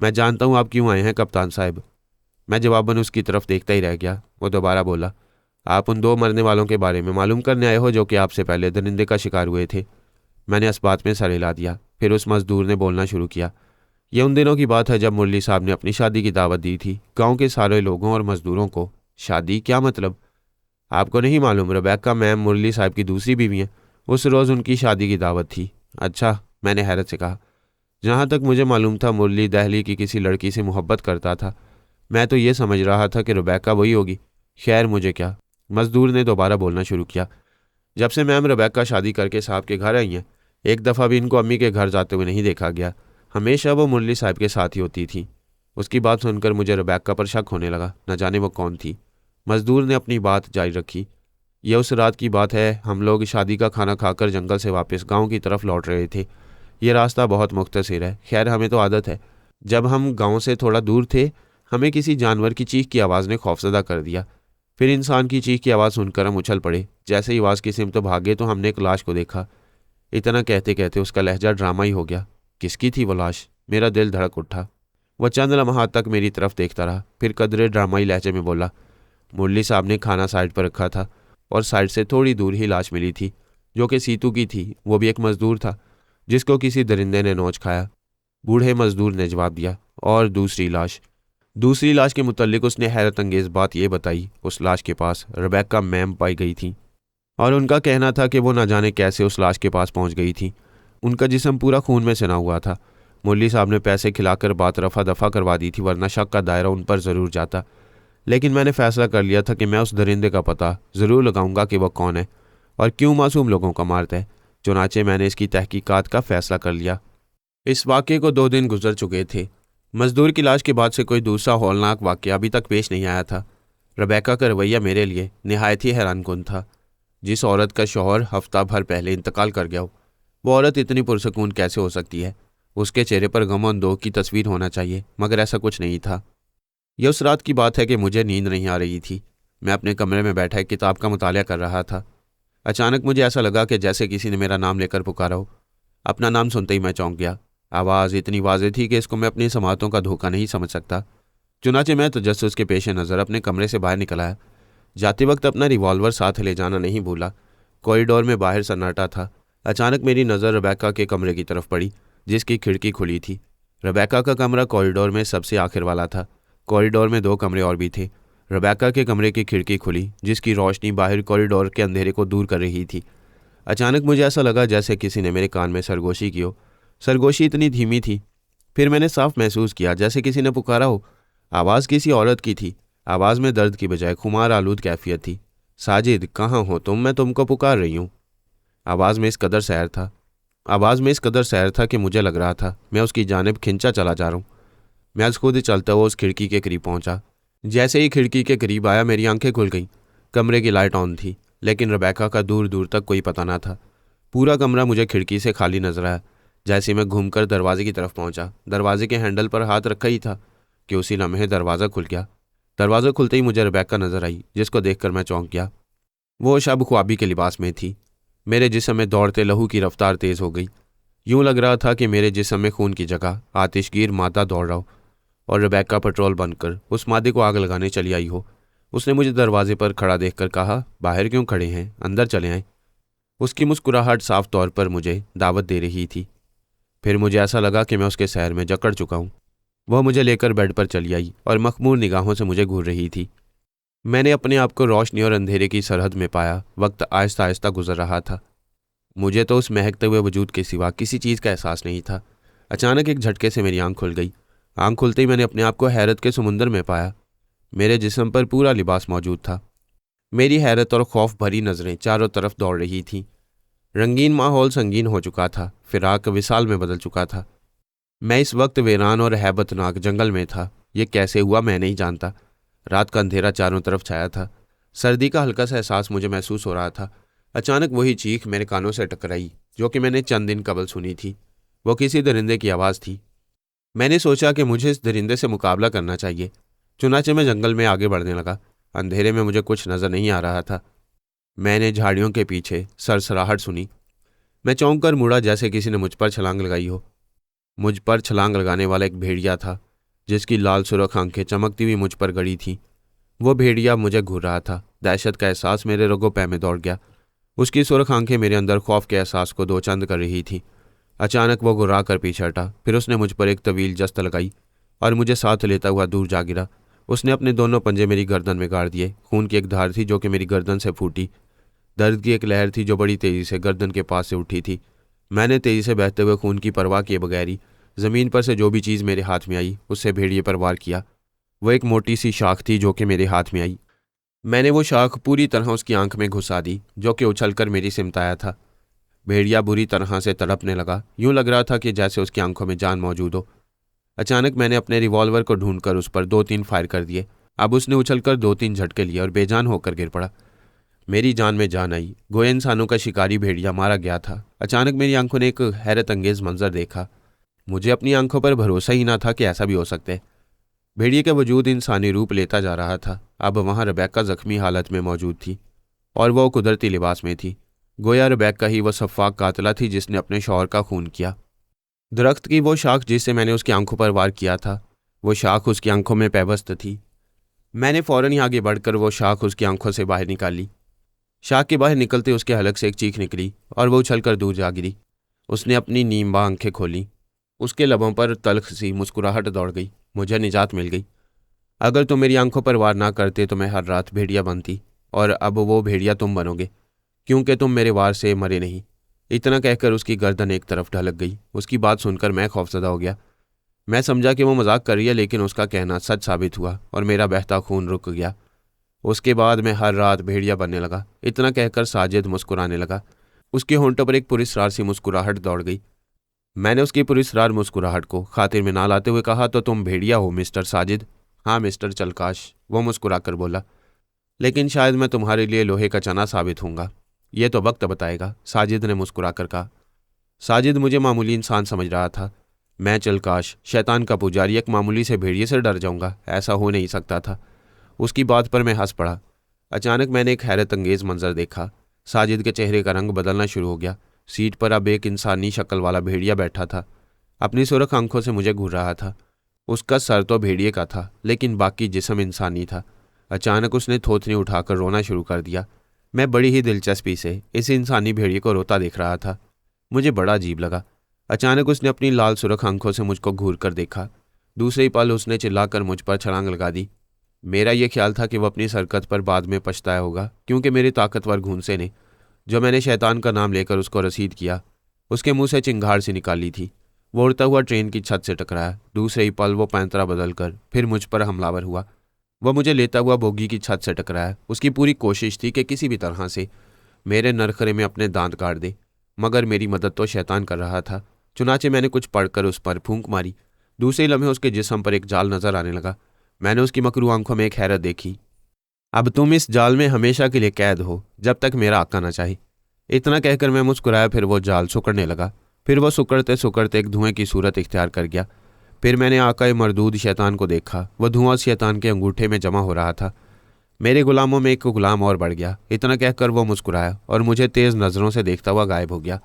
Speaker 1: मैं जानता हूँ आप क्यों आए हैं कप्तान साहब। मैं जवाबन उसकी तरफ देखता ही रह गया। वो दोबारा बोला, आप उन 2 मरने वालों के बारे में मालूम करने आए हो जो कि आपसे पहले दरिंदे का शिकार हुए थे। मैंने इस बात में सर हिला दिया। फिर उस मजदूर ने बोलना शुरू किया, ये उन दिनों की बात है जब मुरली साहब ने अपनी शादी की दावत दी थी गांव के सारे लोगों और मजदूरों को। शादी? क्या मतलब? आपको नहीं मालूम? रेबेका मैम मुरली साहब की दूसरी बीवी हैं। उस रोज़ उनकी शादी की दावत थी। अच्छा, मैंने हैरत से कहा। जहाँ तक मुझे मालूम था मुरली दहली की किसी लड़की से मोहब्बत करता था। मैं तो ये समझ रहा था कि रेबेका वही होगी। खैर मुझे क्या। मजदूर ने दोबारा बोलना शुरू किया, जब से मैम रेबेका शादी करके साहब के घर आई हैं, एक दफ़ा भी इनको अम्मी के घर जाते हुए नहीं देखा गया। हमेशा वो मुरली साहब के साथ ही होती थी। उसकी बात सुनकर मुझे रेबेका पर शक होने लगा। न जाने वो कौन थी। मजदूर ने अपनी बात जारी रखी, यह उस रात की बात है, हम लोग शादी का खाना खाकर जंगल से वापस गांव की तरफ लौट रहे थे। ये रास्ता बहुत मुख्तसर है। खैर हमें तो आदत है। जब हम गांव से थोड़ा दूर थे, हमें किसी जानवर की चीख की आवाज़ ने खौफजदा कर दिया। फिर इंसान की चीख की आवाज़ सुनकर हम उछल पड़े। जैसे ही आवाज़ की सिमत भागे तो हमने एक लाश को देखा। इतना कहते कहते उसका लहजा ड्रामा ही हो गया। किसकी थी वो लाश? मेरा दिल धड़क उठा। वह चंद लम्हात तक मेरी तरफ देखता रहा, फिर कदरे ड्रामाई लहजे में बोला, मुरली साहब ने खाना साइड पर रखा था और साइड से थोड़ी दूर ही लाश मिली थी, जो कि सीतू की थी। वो भी एक मजदूर था जिसको किसी दरिंदे ने नोच खाया। बूढ़े मजदूर ने जवाब दिया। और दूसरी लाश के मुतल्लिक उसने हैरत अंगेज बात यह बताई, उस लाश के पास रेबेका मैम पाई गई थी और उनका कहना था कि वो न जाने कैसे उस लाश के पास पहुंच गई थी। उनका जिस्म पूरा खून में सना हुआ था। मुरली साहब ने पैसे खिलाकर बात रफा दफा करवा दी थी, वरना शक का दायरा उन पर ज़रूर जाता। लेकिन मैंने फैसला कर लिया था कि मैं उस दरिंदे का पता ज़रूर लगाऊंगा कि वह कौन है और क्यों मासूम लोगों का मारता है। चुनाचे मैंने इसकी तहकीकात का फैसला कर लिया। इस वाक़े को 2 दिन गुजर चुके थे। मजदूर की लाश के बाद से कोई दूसरा हौलनाक वाक़या अभी तक पेश नहीं आया था। रेबेका का रवैया मेरे लिए निहायत ही हैरानकुन था। जिस औरत का शौहर हफ्ता भर पहले इंतकाल कर गया हो, वो औरत इतनी पुरसकून कैसे हो सकती है? उसके चेहरे पर गम और दुख की तस्वीर होना चाहिए, मगर ऐसा कुछ नहीं था। यह उस रात की बात है कि मुझे नींद नहीं आ रही थी। मैं अपने कमरे में बैठा एक किताब का मुतालिया कर रहा था। अचानक मुझे ऐसा लगा कि जैसे किसी ने मेरा नाम लेकर पुकारा हो। अपना नाम सुनते ही मैं चौंक गया। आवाज़ इतनी वाज़ेह थी कि इसको मैं अपनी समातों का धोखा नहीं समझ सकता। चुनाचे मैं तजस्सुस के पेश नज़र अपने कमरे से बाहर निकल आया। जाते वक्त अपना रिवॉल्वर साथ ले जाना नहीं भूला। कॉरिडोर में बाहर सन्नाटा था। अचानक मेरी नज़र रेबेका के कमरे की तरफ पड़ी, जिसकी खिड़की खुली थी। रेबेका का कमरा कॉरिडोर में सबसे आखिर वाला था। कॉरिडोर में 2 कमरे और भी थे। रेबेका के कमरे की खिड़की खुली, जिसकी रोशनी बाहर कॉरिडोर के अंधेरे को दूर कर रही थी। अचानक मुझे ऐसा लगा जैसे किसी ने मेरे कान में सरगोशी की हो। सरगोशी इतनी धीमी थी। फिर मैंने साफ महसूस किया जैसे किसी ने पुकारा हो। आवाज़ किसी औरत की थी। आवाज़ में दर्द की बजाय खुमार आलूद कैफियत थी। साजिद, कहाँ हो तुम? मैं तुमको पुकार रही हूँ। आवाज़ में इस कदर सैर था कि मुझे लग रहा था मैं उसकी जानिब खिंचा चला जा रहा हूँ। मैं आज खुद चलता हुआ उस खिड़की के करीब पहुँचा। जैसे ही खिड़की के करीब आया, मेरी आंखें खुल गईं। कमरे की लाइट ऑन थी, लेकिन रेबेका का दूर दूर तक कोई पता ना था। पूरा कमरा मुझे खिड़की से खाली नजर आया। जैसे मैं घूमकर दरवाजे की तरफ पहुंचा, दरवाजे के हैंडल पर हाथ रखा ही था कि उसी लम्हे दरवाज़ा खुल गया। दरवाज़ा खुलते ही मुझे रेबेका नजर आई, जिसको देखकर मैं चौंक गया। वो शब ख्वाबी के लिबास में थी। मेरे जिस्म में दौड़ते लहू की रफ्तार तेज़ हो गई। यूं लग रहा था कि मेरे जिस्म में खून की जगह आतिशगीर मादा दौड़ रहा हो और रेबेका पेट्रोल बनकर उस मादे को आग लगाने चली आई हो। उसने मुझे दरवाजे पर खड़ा देखकर कहा, बाहर क्यों खड़े हैं, अंदर चले आएं। उसकी मुस्कुराहट साफ तौर पर मुझे दावत दे रही थी। फिर मुझे ऐसा लगा कि मैं उसके सैर में जकड़ चुका हूँ। वह मुझे लेकर बेड पर चली आई और मखमूर निगाहों से मुझे घूर रही थी। मैंने अपने आप को रोशनी और अंधेरे की सरहद में पाया। वक्त आहिस्ता आहिस्ता गुजर रहा था। मुझे तो उस महकते हुए वजूद के सिवा किसी चीज़ का एहसास नहीं था। अचानक एक झटके से मेरी आंख खुल गई। आंख खुलते ही मैंने अपने आप को हैरत के समुंदर में पाया। मेरे जिस्म पर पूरा लिबास मौजूद था। मेरी हैरत और खौफ भरी नज़रें चारों तरफ दौड़ रही थीं। रंगीन माहौल संगीन हो चुका था, फिराक विसाल में बदल चुका था। मैं इस वक्त वीरान और हैबतनाक जंगल में था। ये कैसे हुआ मैं नहीं जानता। रात का अंधेरा चारों तरफ छाया था। सर्दी का हल्का सा एहसास मुझे महसूस हो रहा था। अचानक वही चीख मेरे कानों से टकराई जो कि मैंने चंद दिन कबल सुनी थी। वो किसी दरिंदे की आवाज़ थी। मैंने सोचा कि मुझे इस दरिंदे से मुकाबला करना चाहिए। चुनाचे मैं जंगल में आगे बढ़ने लगा। अंधेरे में मुझे कुछ नज़र नहीं आ रहा था। मैंने झाड़ियों के पीछे सरसराहट सुनी। मैं चौंक कर मुड़ा जैसे किसी ने मुझ पर छलांग लगाई हो। मुझ पर छलांग लगाने वाला एक भेड़िया था जिसकी लाल सुर्ख आंखें चमकती हुई मुझ पर गड़ी थीं। वो भेड़िया मुझे घूर रहा था। दहशत का एहसास मेरे रगों पैर में दौड़ गया। उसकी सुर्ख आंखें मेरे अंदर खौफ के एहसास को दो चंद कर रही थीं। अचानक वो घुरा कर पीछे हटा। फिर उसने मुझ पर एक तवील जस्त लगाई और मुझे साथ लेता हुआ दूर जा गिरा। उसने अपने दोनों पंजे मेरी गर्दन में गाड़ दिए। खून की एक धार थी जो कि मेरी गर्दन से फूटी। दर्द की एक लहर थी जो बड़ी तेजी से गर्दन के पास से उठी थी। मैंने तेजी से बहते हुए खून की परवाह किए बगैर ही ज़मीन पर से जो भी चीज़ मेरे हाथ में आई उससे भेड़िए पर वार किया। वह एक मोटी सी शाख थी जो कि मेरे हाथ में आई। मैंने वो शाख पूरी तरह उसकी आंख में घुसा दी जो कि उछलकर मेरी सिमत आया था। भेड़िया बुरी तरह से तड़पने लगा। यूं लग रहा था कि जैसे उसकी आंखों में जान मौजूद हो। अचानक मैंने अपने रिवॉल्वर को ढूंढकर उस पर 2-3 फायर कर दिए। अब उसने उछलकर 2-3 झटके लिए और बेजान होकर गिर पड़ा। मेरी जान में जान आई। गोया इंसानों का शिकारी भेड़िया मारा गया था। अचानक मेरी आंखों ने एक हैरत अंगेज मंजर देखा। मुझे अपनी आंखों पर भरोसा ही ना था कि ऐसा भी हो सकता है। भेड़िए का वजूद इंसानी रूप लेता जा रहा था। अब वहाँ रेबेक्का जख्मी हालत में मौजूद थी और वह कुदरती लिबास में थी। गोया रेबेक्का ही वह सफ़ाक कातिला थी जिसने अपने शौहर का खून किया। दरख्त की वो शाख जिससे मैंने उसकी आंखों पर वार किया था, वो शाख उसकी आंखों में पैबस्त थी। मैंने फ़ौरन ही आगे बढ़कर वो शाख उसकी आंखों से बाहर निकाली। शाख के बाहर निकलते उसके हलक से एक चीख निकली और वो उछलकर दूर जा गिरी। उसने अपनी नीमबा आंखें खोली। उसके लबों पर तल्ख सी मुस्कुराहट दौड़ गई। मुझे निजात मिल गई। अगर तुम मेरी आंखों पर वार ना करते तो मैं हर रात भेड़िया बनती और अब वो भेड़िया तुम बनोगे क्योंकि तुम मेरे वार से मरे नहीं। इतना कहकर उसकी गर्दन एक तरफ ढलक गई। उसकी बात सुनकर मैं खौफजदा हो गया। मैं समझा कि वो मजाक कर रही है, लेकिन उसका कहना सच साबित हुआ और मेरा बहता खून रुक गया। उसके बाद मैं हर रात भेड़िया बनने लगा। इतना कहकर साजिद मुस्कुराने लगा। उसके होंठों पर एक पुरस्कार सी मुस्कुराहट दौड़ गई। मैंने उसकी पुरस्कार मुस्कुराहट को खातिर में ना लाते हुए कहा, तो तुम भेड़िया हो मिस्टर साजिद? हाँ मिस्टर चलकाश, वो मुस्कुरा कर बोला। लेकिन शायद मैं तुम्हारे लिए लोहे का चना साबित हूँगा। यह तो वक्त बताएगा, साजिद ने मुस्कुरा कर कहा। साजिद मुझे मामूली इंसान समझ रहा था। मैं चलकाश, शैतान का पुजारी, एक मामूली से भेड़िए से डर जाऊंगा? ऐसा हो नहीं सकता था। उसकी बात पर मैं हंस पड़ा। अचानक मैंने एक हैरत अंगेज मंजर देखा। साजिद के चेहरे का रंग बदलना शुरू हो गया। सीट पर अब एक इंसानी शक्ल वाला भेड़िया बैठा था। अपनी सुर्ख आंखों से मुझे घूर रहा था। उसका सर तो भेड़िए का था, लेकिन बाकी जिस्म इंसानी था। अचानक उसने थोथनी उठाकर रोना शुरू कर दिया। मैं बड़ी ही दिलचस्पी से इस इंसानी भेड़िए को रोता देख रहा था। मुझे बड़ा अजीब लगा। अचानक उसने अपनी लाल सुर्ख आंखों से मुझको घूर कर देखा। दूसरे ही पल उसने चिल्लाकर मुझ पर छलांग लगा दी। मेरा यह ख्याल था कि वह अपनी सरकत पर बाद में पछताया होगा, क्योंकि मेरे ताकतवर घूंसे ने, जो मैंने शैतान का नाम लेकर उसको रसीद किया, उसके मुंह से चिंगार सी निकाली थी। वो उड़ता हुआ ट्रेन की छत से टकराया। दूसरे ही पल वो पैंतरा बदल कर फिर मुझ पर हमलावर हुआ। वह मुझे लेता हुआ बोगी की छत से टकराया। उसकी पूरी कोशिश थी कि किसी भी तरह से मेरे नरखरे में अपने दांत काट दे, मगर मेरी मदद तो शैतान कर रहा था। चुनाचे मैंने कुछ पढ़कर उस पर फूंक मारी। दूसरे लम्हे उसके जिस्म पर एक जाल नजर आने लगा। मैंने उसकी मकरू आंखों में एक हैरत देखी। अब तुम इस जाल में हमेशा के लिए कैद हो, जब तक मेरा आका ना चाहे। इतना कहकर मैं मुस्कुराया। फिर वो जाल सुकड़ने लगा। फिर वो सुकड़ते सुकड़ते एक धुएं की सूरत इख्तियार कर गया। फिर मैंने आका मरदूद शैतान को देखा। वह धुआं शैतान के अंगूठे में जमा हो रहा था। मेरे गुलामों में एक गुलाम और बढ़ गया। इतना कहकर वो मुस्कुराया और मुझे तेज़ नज़रों से देखता हुआ गायब हो गया।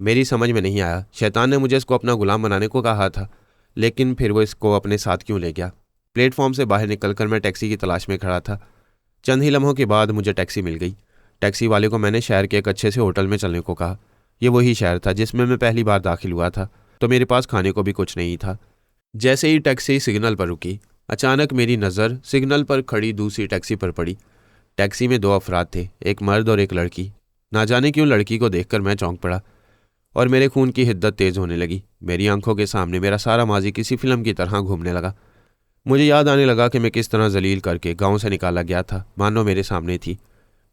Speaker 1: मेरी समझ में नहीं आया। शैतान ने मुझे इसको अपना गुलाम बनाने को कहा था, लेकिन फिर वो इसको अपने साथ क्यों ले गया? प्लेटफॉर्म से बाहर निकलकर मैं टैक्सी की तलाश में खड़ा था। चंद ही लम्हों के बाद मुझे टैक्सी मिल गई। टैक्सी वाले को मैंने शहर के एक अच्छे से होटल में चलने को कहा। ये वही शहर था जिसमें मैं पहली बार दाखिल हुआ था। तो मेरे पास खाने को भी कुछ नहीं था। जैसे ही टैक्सी सिग्नल पर रुकी, अचानक मेरी नज़र सिग्नल पर खड़ी दूसरी टैक्सी पर पड़ी। टैक्सी में 2 अफराद थे, एक मर्द और एक लड़की। ना जाने क्यों लड़की को देखकर मैं चौंक पड़ा और मेरे खून की हिद्दत तेज़ होने लगी। मेरी आंखों के सामने मेरा सारा माजी किसी फिल्म की तरह घूमने लगा। मुझे याद आने लगा कि मैं किस तरह जलील करके गांव से निकाला गया था। बानो मेरे सामने थी।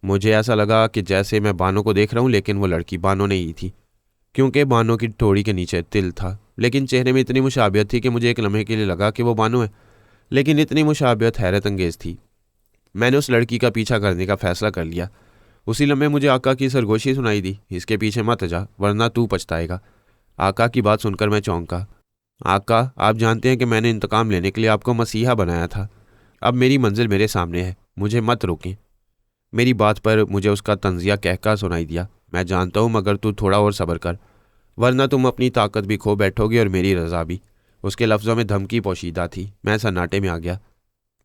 Speaker 1: मुझे ऐसा लगा कि जैसे मैं बानो को देख रहा हूँ, लेकिन वो लड़की बानो नहीं थी, क्योंकि बानो की ठोड़ी के नीचे तिल था। लेकिन चेहरे में इतनी मुशाबियत थी कि मुझे एक लम्हे के लिए लगा कि वो बानो है, लेकिन इतनी मुशाबियत हैरत अंगेज थी। मैंने उस लड़की का पीछा करने का फैसला कर लिया। उसी लम्हे मुझे आका की सरगोशी सुनाई दी, इसके पीछे मत जा वरना तू पछताएगा। आका की बात सुनकर मैं चौंका। आका, आप जानते हैं कि मैंने इंतकाम लेने के लिए आपको मसीहा बनाया था। अब मेरी मंजिल मेरे सामने है, मुझे मत रोकें। मेरी बात पर मुझे उसका तंजिया कहका सुनाई दिया। मैं जानता हूँ, मगर तू थोड़ा और सब्र कर, वरना तुम अपनी ताकत भी खो बैठोगे और मेरी रजा भी। उसके लफ्ज़ों में धमकी पोशीदा थी। मैं सन्नाटे में आ गया।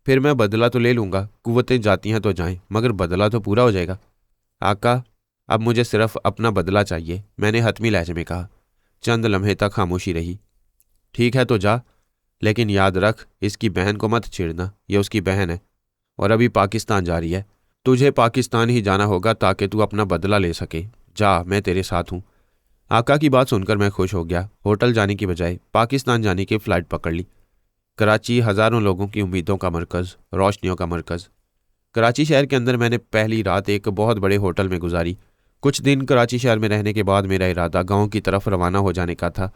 Speaker 1: फिर मैं बदला तो ले लूँगा, कुव्वतें जाती हैं तो जाएं, मगर बदला तो पूरा हो जाएगा। आका, अब मुझे सिर्फ अपना बदला चाहिए, मैंने हतमी लहजे में कहा। चंद लम्हे तक खामोशी रही। ठीक है तो जा, लेकिन याद रख, इसकी बहन को मत छेड़ना, यह उसकी बहन है और अभी पाकिस्तान जा रही है। तुझे पाकिस्तान ही जाना होगा ताकि तू अपना बदला ले सके। जा, मैं तेरे साथ हूँ। आका की बात सुनकर मैं खुश हो गया। होटल जाने की बजाय पाकिस्तान जाने की फ़्लाइट पकड़ ली। कराची हज़ारों लोगों की उम्मीदों का मरकज़, रोशनियों का मरकज़। कराची शहर के अंदर मैंने पहली रात एक बहुत बड़े होटल में गुजारी। कुछ दिन कराची शहर में रहने के बाद मेरा इरादा गाँव की तरफ रवाना हो जाने का था,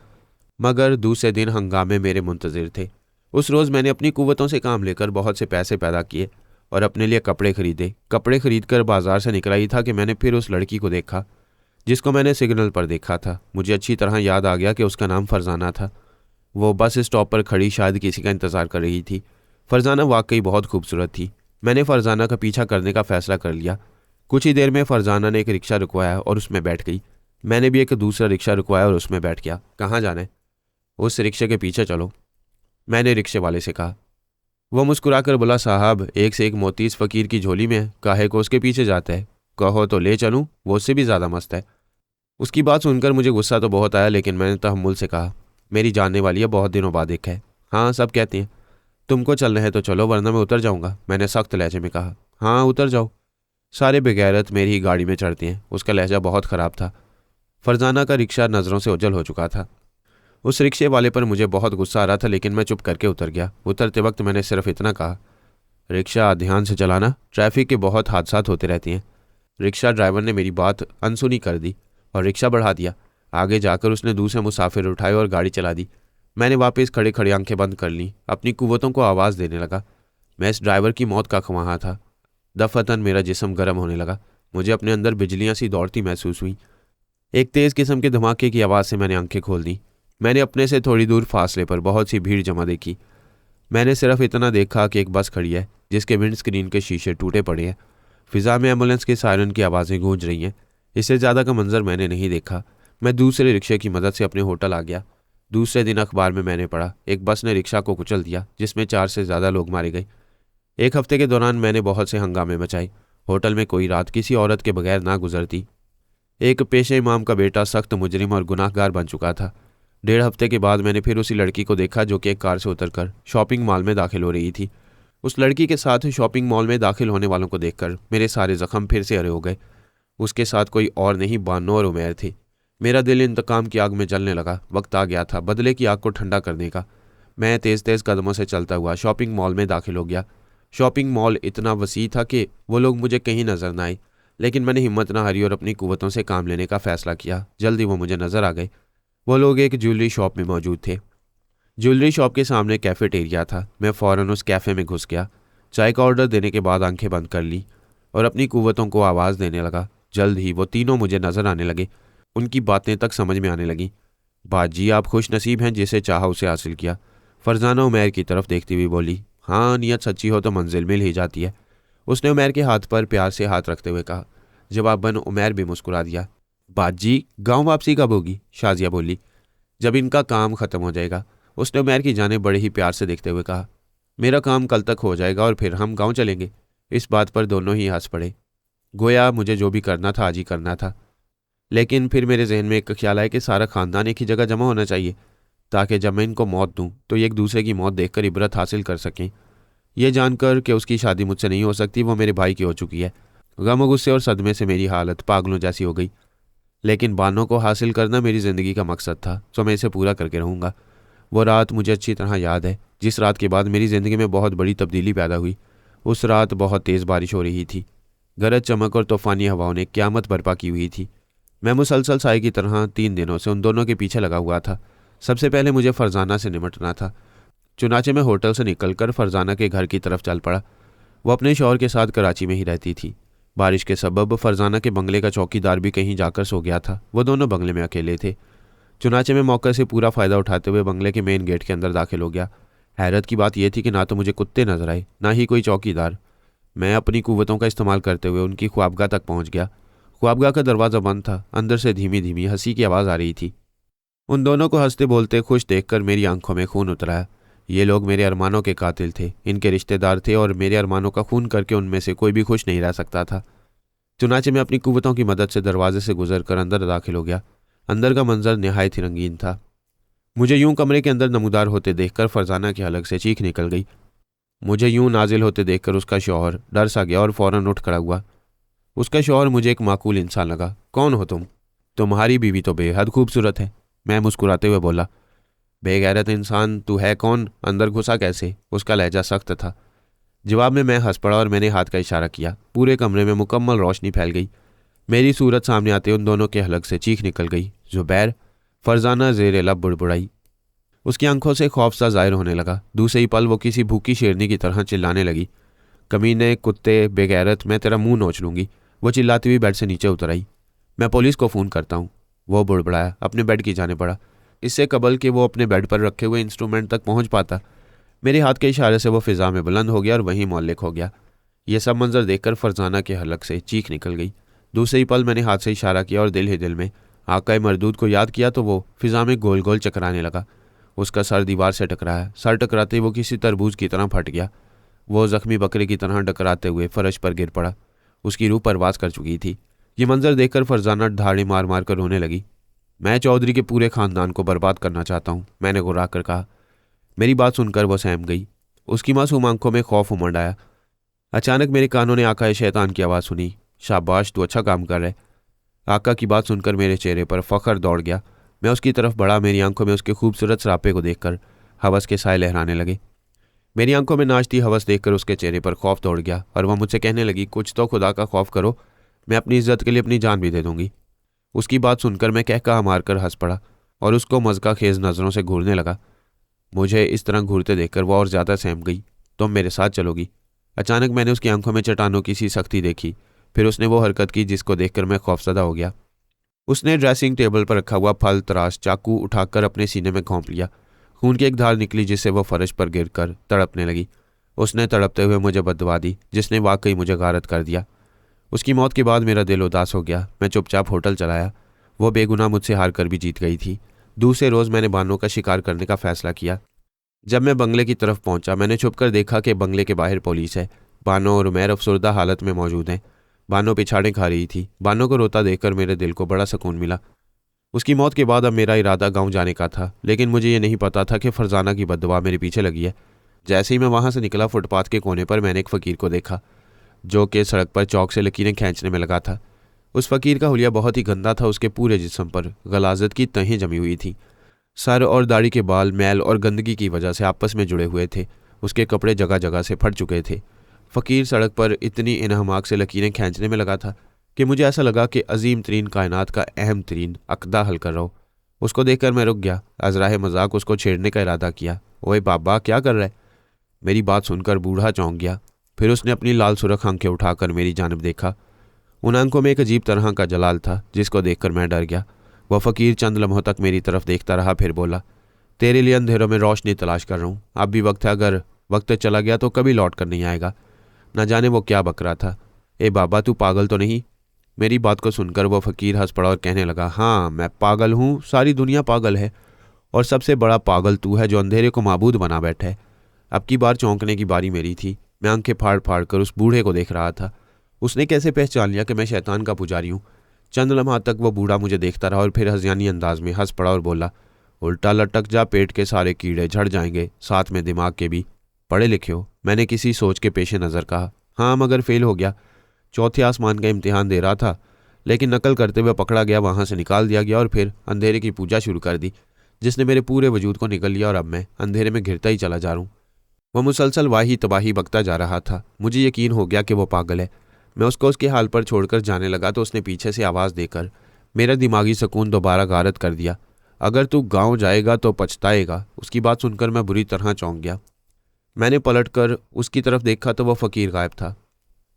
Speaker 1: मगर दूसरे दिन हंगामे मेरे मुंतज़िर थे। उस रोज़ मैंने अपनी कुव्वतों से काम लेकर बहुत से पैसे पैदा किए और अपने लिए कपड़े खरीदे। कपड़े खरीद कर बाजार से निकला ही था कि मैंने फिर उस लड़की को देखा जिसको मैंने सिग्नल पर देखा था। मुझे अच्छी तरह याद आ गया कि उसका नाम फरजाना था। वो बस स्टॉप पर खड़ी शायद किसी का इंतज़ार कर रही थी। फरजाना वाकई बहुत खूबसूरत थी। मैंने फरजाना का पीछा करने का फ़ैसला कर लिया। कुछ ही देर में फरजाना ने एक रिक्शा रुकवाया और उसमें बैठ गई। मैंने भी एक दूसरा रिक्शा रुकवाया और उसमें बैठ गया। कहाँ जाना है? उस रिक्शे के पीछे चलो, मैंने रिक्शे वाले से कहा। वो मुस्कुराकर बोला, साहब, एक से एक मोती इस फ़कीर की झोली में है, काहे को उसके पीछे जाता है? कहो तो ले चलूँ, वो उससे भी ज़्यादा मस्त है। उसकी बात सुनकर मुझे गुस्सा तो बहुत आया, लेकिन मैंने तहम्मुल से कहा, मेरी जानने वाली है, बहुत दिनों बाद एक है। हाँ, सब कहते हैं। तुमको चलना है तो चलो, वरना मैं उतर जाऊँगा, मैंने सख्त लहजे में कहा। हाँ, उतर जाओ। सारे बेगैरत मेरी ही गाड़ी में चढ़ते हैं। उसका लहजा बहुत ख़राब था। फरजाना का रिक्शा नज़रों से ओझल हो चुका था। उस रिक्शे वाले पर मुझे बहुत गुस्सा आ रहा था, लेकिन मैं चुप करके उतर गया। उतरते वक्त मैंने सिर्फ इतना कहा, रिक्शा ध्यान से चलाना, ट्रैफिक के बहुत हादसा होते रहते हैं। रिक्शा ड्राइवर ने मेरी बात अनसुनी कर दी और रिक्शा बढ़ा दिया। आगे जाकर उसने दूसरे मुसाफिर उठाए और गाड़ी चला दी। मैंने वापस खड़े खड़े आंखें बंद कर लीं, अपनी कुव्वतों को आवाज़ देने लगा। मैं इस ड्राइवर की मौत का ख्वाहा था। दफअतन मेरा जिस्म गर्म होने लगा। मुझे अपने अंदर बिजलियाँ सी दौड़ती महसूस हुई। एक तेज़ किस्म के धमाके की आवाज़ से मैंने आंखें खोल दी। मैंने अपने से थोड़ी दूर फासले पर बहुत सी भीड़ जमा देखी। मैंने सिर्फ इतना देखा कि एक बस खड़ी है जिसके विंड स्क्रीन के शीशे टूटे पड़े हैं। फिज़ा में एम्बुलेंस के सायरन की आवाज़ें गूंज रही हैं। इससे ज़्यादा का मंजर मैंने नहीं देखा। मैं दूसरे रिक्शे की मदद से अपने होटल आ गया। दूसरे दिन अखबार में मैंने पढ़ा, एक बस ने रिक्शा को कुचल दिया जिसमें 4 से ज़्यादा लोग मारे गए। एक हफ्ते के दौरान मैंने बहुत से हंगामे मचाए। होटल में कोई रात किसी औरत के बगैर ना गुजरती। एक पेशे इमाम का बेटा सख्त मुजरिम और गुनाहगार बन चुका था। 1.5 हफ्ते के बाद मैंने फिर उसी लड़की को देखा जो कि एक कार से उतरकर शॉपिंग मॉल में दाखिल हो रही थी। उस लड़की के साथ शॉपिंग मॉल में दाखिल होने वालों को देखकर मेरे सारे जख्म फिर से हरे हो गए। उसके साथ कोई और नहीं, बानो और उमैर थे। मेरा दिल इंतकाम की आग में जलने लगा। वक्त आ गया था बदले की आग को ठंडा करने का। मैं तेज़ तेज़ कदमों से चलता हुआ शॉपिंग मॉल में दाखिल हो गया। शॉपिंग मॉल इतना वसी था कि वो लोग मुझे कहीं नज़र न आए, लेकिन मैंने हिम्मत ना हारी और अपनी कुव्वतों से काम लेने का फ़ैसला किया। जल्दी वो मुझे नज़र आ गए। वो लोग एक ज्वेलरी शॉप में मौजूद थे। ज्वेलरी शॉप के सामने कैफ़ेटेरिया था। मैं फ़ौरन उस कैफ़े में घुस गया। चाय का ऑर्डर देने के बाद आंखें बंद कर ली और अपनी कुव्वतों को आवाज़ देने लगा। जल्द ही वो तीनों मुझे नज़र आने लगे। उनकी बातें तक समझ में आने लगीं। बाजी, आप खुश नसीब हैं, जिसे चाहा उसे हासिल किया। फरजाना उमैर की तरफ देखती हुई बोली, हाँ, नियत सच्ची हो तो मंजिल मिल ही जाती है। उसने उमैर के हाथ पर प्यार से हाथ रखते हुए कहा। जवाबन उमैर भी मुस्कुरा दिया। बाजी, गाँव वापसी कब होगी? शाजिया बोली। जब इनका काम ख़त्म हो जाएगा। उसने उमैर की जाने बड़े ही प्यार से देखते हुए कहा। मेरा काम कल तक हो जाएगा और फिर हम गाँव चलेंगे। इस बात पर दोनों ही हंस पड़े। गोया मुझे जो भी करना था आज ही करना था। लेकिन फिर मेरे जहन में एक ख्याल आया कि सारा ख़ानदान एक ही जगह जमा होना चाहिए। ताकि जब मैं इनको मौत दूं तो ये एक दूसरे की मौत देखकर इबरत हासिल कर सकें। ये जानकर कि उसकी शादी मुझसे नहीं हो सकती, वो मेरे भाई की हो चुकी है। गम गुस्से और सदमे से मेरी हालत पागलों जैसी हो गई। लेकिन बानो को हासिल करना मेरी ज़िंदगी का मकसद था, तो मैं इसे पूरा करके रहूँगा। वो रात मुझे अच्छी तरह याद है, जिस रात के बाद मेरी ज़िंदगी में बहुत बड़ी तब्दीली पैदा हुई। उस रात बहुत तेज़ बारिश हो रही थी। गरज चमक और तूफ़ानी हवाओं ने क़यामत बर्पा की हुई थी। मैं मुसलसल साए की तरह 3 दिनों से उन दोनों के पीछे लगा हुआ था। सबसे पहले मुझे फरजाना से निपटना था। चुनाचे में होटल से निकलकर फरजाना के घर की तरफ चल पड़ा। वो अपने शौहर के साथ कराची में ही रहती थी। बारिश के सबब फरजाना के बंगले का चौकीदार भी कहीं जाकर सो गया था। वो दोनों बंगले में अकेले थे। चुनाचे में मौके से पूरा फ़ायदा उठाते हुए बंगले के मेन गेट के अंदर दाखिल हो गया। हैरत की बात यह थी कि ना तो मुझे कुत्ते नजर आए, ना ही कोई चौकीदार। मैं अपनी कुव्वतों का इस्तेमाल करते हुए उनकी ख्वाबगाह तक पहुंच गया। ख्वाबगाह का दरवाज़ा बंद था। अंदर से धीमी धीमी हंसी की आवाज़ आ रही थी। उन दोनों को हंसते बोलते खुश देखकर मेरी आंखों में खून उतर आया। ये लोग मेरे अरमानों के कातिल थे, इनके रिश्तेदार थे, और मेरे अरमानों का खून करके उनमें से कोई भी खुश नहीं रह सकता था। चुनाचे में अपनी कुव्वतों की मदद से दरवाजे से गुजर कर अंदर दाखिल हो गया। अंदर का मंजर निहायत ही रंगीन था। मुझे यूं कमरे के अंदर नमूदार होते देखकर फरजाना की हलक से चीख निकल गई। मुझे यूं नाजिल होते देखकर उसका शौहर डर सा गया और फौरन उठ खड़ा हुआ। उसका शौहर मुझे एक माकूल इंसान लगा। कौन हो तुम? तुम्हारी बीवी तो बेहद खूबसूरत है, मैं मुस्कुराते हुए बोला। बेगैरत इंसान, तू है कौन? अंदर घुसा कैसे? उसका लहजा सख्त था। जवाब में मैं हंस पड़ा और मैंने हाथ का इशारा किया। पूरे कमरे में मुकम्मल रोशनी फैल गई। मेरी सूरत सामने आते उन दोनों के हलक से चीख निकल गई। जुबैर! फरजाना जेर लब बुड़बुड़ाई। उसकी आंखों से खौफ सा जाहिर होने लगा। दूसरे ही पल वो किसी भूखी शेरनी की तरह चिल्लाने लगी। कमीने, कुत्ते, बेगैरत, मैं तेरा मुंह नोच लूंगी। वो चिल्लाती हुई बेड से नीचे उतर आई। मैं पुलिस को फ़ोन करता हूँ, वो बुड़बुड़ाया। अपने बेड की जाने पड़ा। इससे कबल कि वो अपने बेड पर रखे हुए इंस्ट्रूमेंट तक पहुंच पाता, मेरे हाथ के इशारे से वो फिजा में बुलंद हो गया और वहीं मौलिक हो गया। यह सब मंजर देखकर फरजाना के हलक से चीख निकल गई। दूसरे ही पल मैंने हाथ से इशारा किया और दिल ही दिल में आकाए मरदूद को याद किया तो वो फिजा में गोल गोल चकराने लगा। उसका सर दीवार से टकराया। सर टकराते ही वो किसी तरबूज की तरह फट गया। वो जख्मी बकरे की तरह डकराते हुए फर्श पर गिर पड़ा। उसकी रूह परवास कर चुकी थी। ये मंजर देखकर फरजाना ढाड़े मार मार कर रोने लगी। मैं चौधरी के पूरे खानदान को बर्बाद करना चाहता हूँ, मैंने गुर्रा कर कहा। मेरी बात सुनकर वो सहम गई। उसकी मासूम आंखों में खौफ उमड़ आया। अचानक मेरे कानों ने आका शैतान की आवाज़ सुनी। शाबाश, तू अच्छा काम कर रहा है। आका की बात सुनकर मेरे चेहरे पर फख्र दौड़ गया। मैं उसकी तरफ बढ़ा। मेरी आंखों में उसके खूबसूरत सरापे को देखकर हवस के साए लहराने लगे। मेरी आंखों में नाचती हवस देखकर उसके चेहरे पर खौफ दौड़ गया और वह मुझसे कहने लगी, कुछ तो खुदा का खौफ करो, मैं अपनी इज्जत के लिए अपनी जान भी दे दूंगी। उसकी बात सुनकर मैं कहका मारकर हंस पड़ा और उसको मज़का खेज नज़रों से घूरने लगा। मुझे इस तरह घूरते देखकर वह और ज़्यादा सहम गई। तुम मेरे साथ चलोगी? अचानक मैंने उसकी आंखों में चट्टानों की सी सख्ती देखी। फिर उसने वो हरकत की जिसको देखकर मैं खौफजदा हो गया। उसने ड्रेसिंग टेबल पर रखा हुआ फल तराश चाकू उठाकर अपने सीने में घोंप लिया। खून की एक धार निकली जिससे वह फर्श पर गिरकर तड़पने लगी। उसने तड़पते हुए मुझे बददुआ दी, जिसने वाकई मुझे गारत कर दिया। उसकी मौत के बाद मेरा दिल उदास हो गया। मैं चुपचाप होटल चलाया। वो बेगुनाह मुझसे हार कर भी जीत गई थी। दूसरे रोज़ मैंने बानो का शिकार करने का फैसला किया। जब मैं बंगले की तरफ पहुंचा, मैंने छुपकर देखा कि बंगले के बाहर पुलिस है। बानो और उमैर अफसरदा हालत में मौजूद हैं। बानो पिछाड़ें खा रही थी। बानो को रोता देखकर मेरे दिल को बड़ा सुकून मिला। उसकी मौत के बाद अब मेरा इरादा गांव जाने का था, लेकिन मुझे ये नहीं पता था कि फरजाना की बद्दुआ मेरे पीछे लगी है। जैसे ही मैं वहां से निकला, फुटपाथ के कोने पर मैंने एक फ़कीर को देखा जो कि सड़क पर चौक से लकीरें खींचने में लगा था। उस फ़कीर का हुलिया बहुत ही गंदा था। उसके पूरे जिस्म पर गलाजत की तहें जमी हुई थी। सर और दाढ़ी के बाल मैल और गंदगी की वजह से आपस में जुड़े हुए थे। उसके कपड़े जगह जगह से फट चुके थे। फ़कीर सड़क पर इतनी इनहमाक से लकीरें खींचने में लगा था कि मुझे ऐसा लगा कि अजीम तरीन कायनात का अहम तरीन अक़दा हल कर रहा हो। उसको देखकर मैं रुक गया। अज़राह मजाक उसको छेड़ने का इरादा किया। ओए बाबा, क्या कर रहा है? मेरी बात सुनकर बूढ़ा चौंक गया। फिर उसने अपनी लाल सुरख आंखें उठाकर मेरी जानिब देखा। उन आंखों में एक अजीब तरह का जलाल था जिसको देखकर मैं डर गया। वह फ़कीर चंद लम्हों तक मेरी तरफ देखता रहा, फिर बोला, तेरे लिए अंधेरों में रोशनी तलाश कर रहा हूँ। अब भी वक्त है, अगर वक्त चला गया तो कभी लौट कर नहीं आएगा। न जाने वो क्या बक रहा था। ए बाबा, तू पागल तो नहीं? मेरी बात को सुनकर वो फ़कीर हंस पड़ा और कहने लगा, हाँ मैं पागल हूँ, सारी दुनिया पागल है, और सबसे बड़ा पागल तू है जो अंधेरे को माबूद बना बैठा है। अब की बार चौंकने की बारी मेरी थी। मैं आंखें फाड़ फाड़ कर उस बूढ़े को देख रहा था। उसने कैसे पहचान लिया कि मैं शैतान का पुजारी हूँ? चंद लम्हा तक वो बूढ़ा मुझे देखता रहा और फिर हज़ियानी अंदाज में हंस पड़ा और बोला, उल्टा लटक जा, पेट के सारे कीड़े झड़ जाएंगे, साथ में दिमाग के भी। पढ़े लिखे हो? मैंने किसी सोच के पेशे नज़र कहा। हाँ, मगर फेल हो गया। चौथे आसमान का इम्तिहान दे रहा था, लेकिन नकल करते हुए पकड़ा गया, वहाँ से निकाल दिया गया और फिर अंधेरे की पूजा शुरू कर दी, जिसने मेरे पूरे वजूद को निकल लिया और अब मैं अंधेरे में घिरता ही चला जा रहा हूँ। वह मुसलसल वाही तबाही बकता जा रहा था। मुझे यकीन हो गया कि वो पागल है। मैं उसको उसके हाल पर छोड़कर जाने लगा तो उसने पीछे से आवाज़ देकर मेरा दिमागी सुकून दोबारा गारत कर दिया। अगर तू गांव जाएगा तो पछताएगा। उसकी बात सुनकर मैं बुरी तरह चौंक गया। मैंने पलटकर उसकी तरफ देखा तो वह फ़कीर गायब था।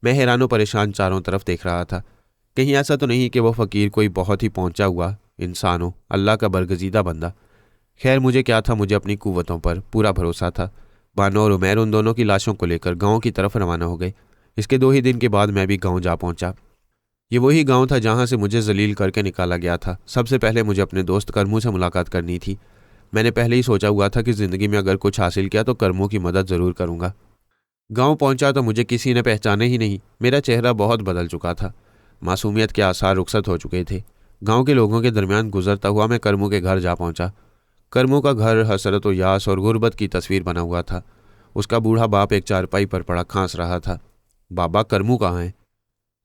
Speaker 1: मैं हैरान परेशान चारों तरफ देख रहा था। कहीं ऐसा तो नहीं कि वह फ़कीर कोई बहुत ही पहुंचा हुआ इंसान हो, अल्लाह का बरगजीदा बंदा। खैर, मुझे क्या था, मुझे अपनी कुव्वतों पर पूरा भरोसा था। बानो और उमैर उन दोनों की लाशों को लेकर गांव की तरफ रवाना हो गए। इसके 2 ही दिन के बाद मैं भी गांव जा पहुंचा। ये वही गांव था जहां से मुझे जलील करके निकाला गया था। सबसे पहले मुझे अपने दोस्त करमू से मुलाकात करनी थी। मैंने पहले ही सोचा हुआ था कि ज़िंदगी में अगर कुछ हासिल किया तो करमू की मदद ज़रूर करूँगा। गांव पहुंचा तो मुझे किसी ने पहचाने ही नहीं। मेरा चेहरा बहुत बदल चुका था। मासूमियत के आसार रुखसत हो चुके थे। गांव के लोगों के दरमियान गुजरता हुआ मैं करमू के घर जा पहुंचा। करमू का घर हसरत व यास और गुर्बत की तस्वीर बना हुआ था। उसका बूढ़ा बाप एक चारपाई पर पड़ा खांस रहा था। बाबा, करमू कहाँ है?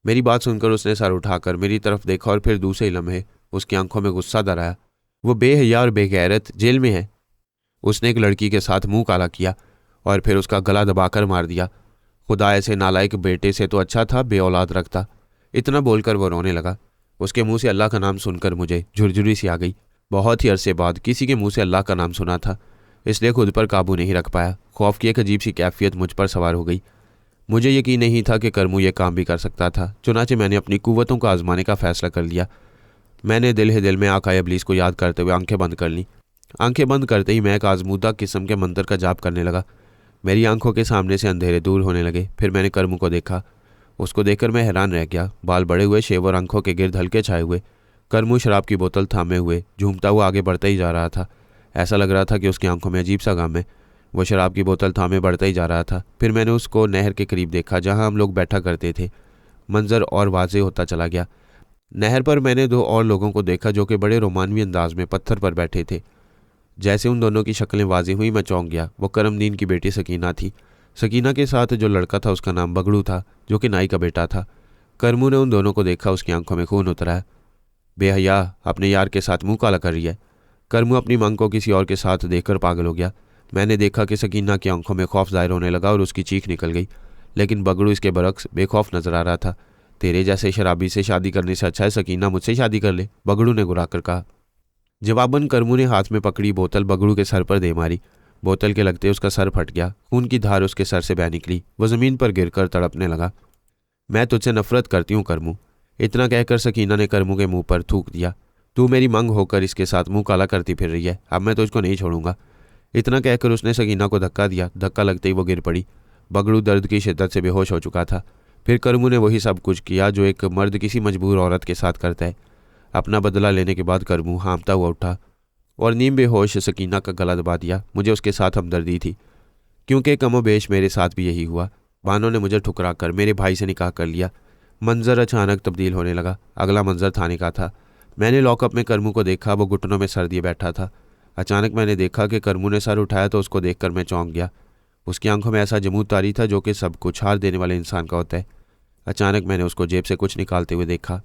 Speaker 1: मेरी बात सुनकर उसने सर उठाकर मेरी तरफ देखा और फिर दूसरे लम्हे उसकी आंखों में गुस्सा दराया। वो बेहया और बेगैरत जेल में है। उसने एक लड़की के साथ मुंह काला किया और फिर उसका गला दबाकर मार दिया। खुदा ऐसे नालायक बेटे से तो अच्छा था बे औलाद रखता। इतना बोलकर वो रोने लगा। उसके मुंह से अल्लाह का नाम सुनकर मुझे झुरझुरी सी आ गई। बहुत ही अरसे बाद किसी के मुंह से अल्लाह का नाम सुना था, इसलिए खुद पर काबू नहीं रख पाया। खौफ की एक अजीब सी कैफियत मुझ पर सवार हो गई। मुझे यकीन नहीं था कि करमू ये काम भी कर सकता था। चुनाचे मैंने अपनी कुव्वतों को आजमाने का फैसला कर लिया। मैंने दिल ही दिल में आकाए इब्लीस को याद करते हुए आंखें बंद कर लीं। आंखें बंद करते ही मैं एक आजमूदा किस्म के मंत्र का जाप करने लगा। मेरी आंखों के सामने से अंधेरे दूर होने लगे। फिर मैंने करमू को देखा। उसको देखकर मैं हैरान रह गया। बाल बड़े हुए, शेव और आंखों के गिर्द हल्के छाए हुए। करमू शराब की बोतल थामे हुए झूमता हुआ आगे बढ़ता ही जा रहा था। ऐसा लग रहा था कि उसकी आंखों में अजीब सा गम है। वो शराब की बोतल थामे बढ़ता ही जा रहा था। फिर मैंने उसको नहर के करीब देखा जहां हम लोग बैठा करते थे। मंजर और वाज़ेह होता चला गया। नहर पर मैंने 2 और लोगों को देखा जो कि बड़े रोमानवी अंदाज में पत्थर पर बैठे थे। जैसे उन दोनों की शक्लें वाज़ेह हुई मैं चौंक गया। वो करमदीन की बेटी सकीना थी। सकीना के साथ जो लड़का था उसका नाम बगड़ू था, जो कि नाई का बेटा था। करमू ने उन दोनों को देखा। उसकी आंखों में खून उतरा। बेहया, अपने यार के साथ मुंह काला कर रही है। करमू अपनी मांग को किसी और के साथ देखकर पागल हो गया। मैंने देखा कि सकीना की आंखों में खौफ जाहिर होने लगा और उसकी चीख निकल गई, लेकिन बगड़ू इसके बरक्स बेखौफ नजर आ रहा था। तेरे जैसे शराबी से शादी करने से अच्छा है सकीना मुझसे शादी कर ले, बगड़ू ने गुरा कर कहा। जवाबन करमू ने हाथ में पकड़ी बोतल बगड़ू के सर पर दे मारी। बोतल के लगते उसका सर फट गया। खून की धार उसके सर से बह निकली। वह जमीन पर गिरकर तड़पने लगा। मैं तुझसे नफरत करती हूँ करमू। इतना कहकर सकीना ने करमू के मुंह पर थूक दिया। तू मेरी मंग होकर इसके साथ मुंह काला करती फिर रही है। अब मैं तुझको नहीं छोड़ूंगा। इतना कहकर उसने सकीना को धक्का दिया। धक्का लगते ही वो गिर पड़ी। बगड़ू दर्द की शिद्दत से बेहोश हो चुका था। फिर करमू ने वही सब कुछ किया जो एक मर्द किसी मजबूर औरत के साथ करता है। अपना बदला लेने के बाद करमू हाँफता हुआ उठा और नीम बेहोश सकीना का गला दबा दिया। मुझे उसके साथ हमदर्दी थी, क्योंकि कमोबेश मेरे साथ भी यही हुआ। बानो ने मुझे ठुकरा कर मेरे भाई से निकाह कर लिया। मंजर अचानक तब्दील होने लगा। अगला मंजर थाने का था। मैंने लॉकअप में करमू को देखा। वो घुटनों में सर दिए बैठा था। अचानक मैंने देखा कि करमू ने सर उठाया तो उसको देखकर मैं चौंक गया। उसकी आंखों में ऐसा जमूद तारी था जो कि सब कुछ हार देने वाले इंसान का होता है। अचानक मैंने उसको जेब से कुछ निकालते हुए देखा।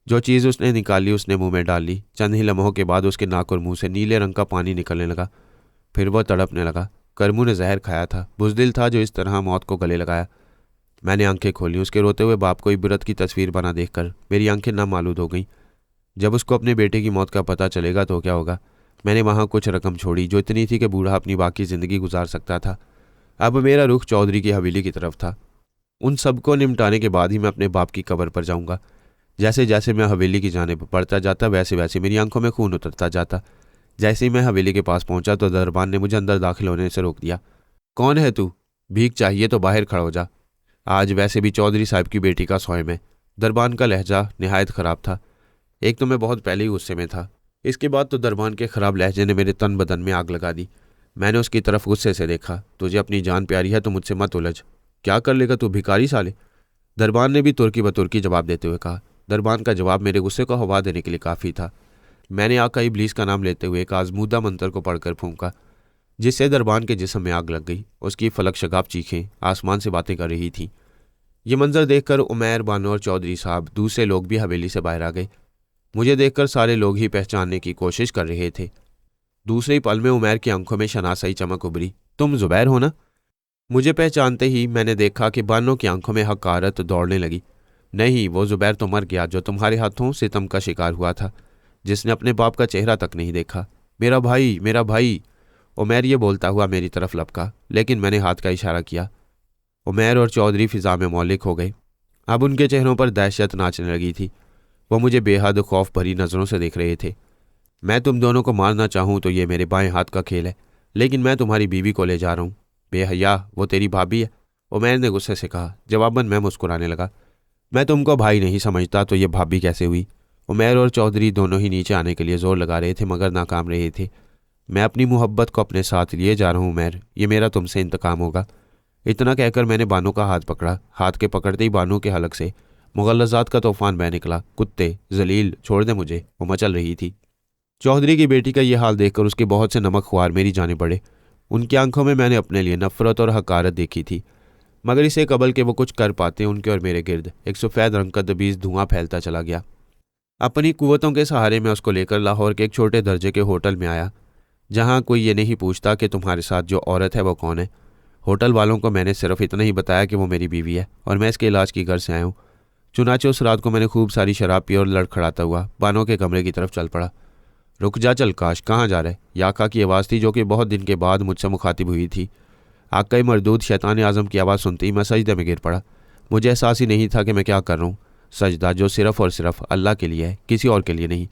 Speaker 1: जो चीज़ उसने निकाली उसने मुंह में डाल ली। चंद ही लम्हों के बाद उसके नाक और मुंह से नीले रंग का पानी निकलने लगा। फिर वह तड़पने लगा। करमू ने जहर खाया था। बुज़दिल था जो इस तरह मौत को गले लगाया। मैंने आंखें खोली। उसके रोते हुए बाप को इबरत की तस्वीर बना देखकर मेरी आंखें नामालूद हो गईं। जब उसको अपने बेटे की मौत का पता चलेगा तो क्या होगा। मैंने वहाँ कुछ रकम छोड़ी जो इतनी थी कि बूढ़ा अपनी बाकी ज़िंदगी गुजार सकता था। अब मेरा रुख चौधरी की हवेली की तरफ था। उन सबको निपटाने के बाद ही मैं अपने बाप की कब्र पर जाऊँगा। जैसे जैसे मैं हवेली की जानिब बढ़ता जाता वैसे वैसे मेरी आंखों में खून उतरता जाता। जैसे ही मैं हवेली के पास पहुंचा तो दरबान ने मुझे अंदर दाखिल होने से रोक दिया। कौन है तू? भीख चाहिए तो बाहर खड़ा हो जा। आज वैसे भी चौधरी साहब की बेटी का सोए में। दरबान का लहजा निहायत ख़राब था। एक तो मैं बहुत पहले ही गुस्से में था, इसके बाद तो दरबान के ख़राब लहजे ने मेरे तन बदन में आग लगा दी। मैंने उसकी तरफ गुस्से से देखा। तुझे अपनी जान प्यारी है तो मुझसे मत उलझ। क्या कर लेगा तू भिखारी साले? दरबान ने भी तुर्की बतुर्की जवाब देते हुए कहा। दरबान का जवाब मेरे गुस्से को हवा देने के लिए काफ़ी था। मैंने आका इब्लीस का नाम लेते हुए एक आजमूदा मंत्र को पढ़कर फूंका, जिससे दरबान के जिस्म में आग लग गई। उसकी फलक शगाब चीखें आसमान से बातें कर रही थीं। ये मंजर देखकर उमैर, बानो और चौधरी साहब, दूसरे लोग भी हवेली से बाहर आ गए। मुझे देखकर सारे लोग ही पहचानने की कोशिश कर रहे थे। दूसरे ही पल में उमैर की आंखों में शनासाई चमक उभरी। तुम जुबैर हो ना? मुझे पहचानते ही मैंने देखा कि बानो की आंखों में हकारत दौड़ने लगी। नहीं, वो जुबैर तो मर गया जो तुम्हारे हाथों सितम का शिकार हुआ था, जिसने अपने बाप का चेहरा तक नहीं देखा। मेरा भाई, मेरा भाई! उमैर ये बोलता हुआ मेरी तरफ लपका, लेकिन मैंने हाथ का इशारा किया। उमैर और चौधरी फिजा में मौलिक हो गए। अब उनके चेहरों पर दहशत नाचने लगी थी। वो मुझे बेहद खौफ भरी नज़रों से देख रहे थे। मैं तुम दोनों को मारना चाहूँ तो ये मेरे बाएं हाथ का खेल है, लेकिन मैं तुम्हारी बीवी को ले जा रहा हूँ। बेहया, वो तेरी भाभी है, उमैर ने गुस्से से कहा। जवाबन मैं मुस्कुराने लगा। मैं तुमको भाई नहीं समझता तो ये भाभी कैसे हुई? उमैर और चौधरी दोनों ही नीचे आने के लिए जोर लगा रहे थे, मगर नाकाम रहे थे। मैं अपनी मोहब्बत को अपने साथ लिए जा रहा हूँ उमैर, ये मेरा तुमसे इंतकाम होगा। इतना कहकर मैंने बानो का हाथ पकड़ा। हाथ के पकड़ते ही बानो के हलक से मुगल्लज़ात का तूफान बह निकला। कुत्ते, जलील, छोड़ दे मुझे! वो मचल रही थी। चौधरी की बेटी का यह हाल देखकर उसके बहुत से नमक ख्वार मेरी जाने पड़े। उनकी आंखों में मैंने अपने लिए नफरत और हकारत देखी थी, मगर इसे कबल के वो कुछ कर पाते उनके और मेरे गिर्द एक सफ़ेद रंग का दबीज धुआं फैलता चला गया। अपनी कुव्वतों के सहारे मैं उसको लेकर लाहौर के एक छोटे दर्जे के होटल में आया, जहाँ कोई ये नहीं पूछता कि तुम्हारे साथ जो औरत है वो कौन है। होटल वालों को मैंने सिर्फ इतना ही बताया कि वो मेरी बीवी है और मैं इसके इलाज की घर से आया हूँ। चुनाचे उस रात को मैंने खूब सारी शराब पी और लड़खड़ाता हुआ बानो के कमरे की तरफ चल पड़ा। रुक जा चलकाश, कहाँ जा रहे? याका की आवाज़ थी, जो कि बहुत दिन के बाद मुझसे मुखातिब हुई थी। आका मरदूद शैतान आज़म की आवाज़ सुनते ही मैं सजदे में गिर पड़ा। मुझे एहसास ही नहीं था कि मैं क्या कर रहा हूँ। सजदा जो सिर्फ और सिर्फ अल्लाह के लिए है, किसी और के लिए नहीं।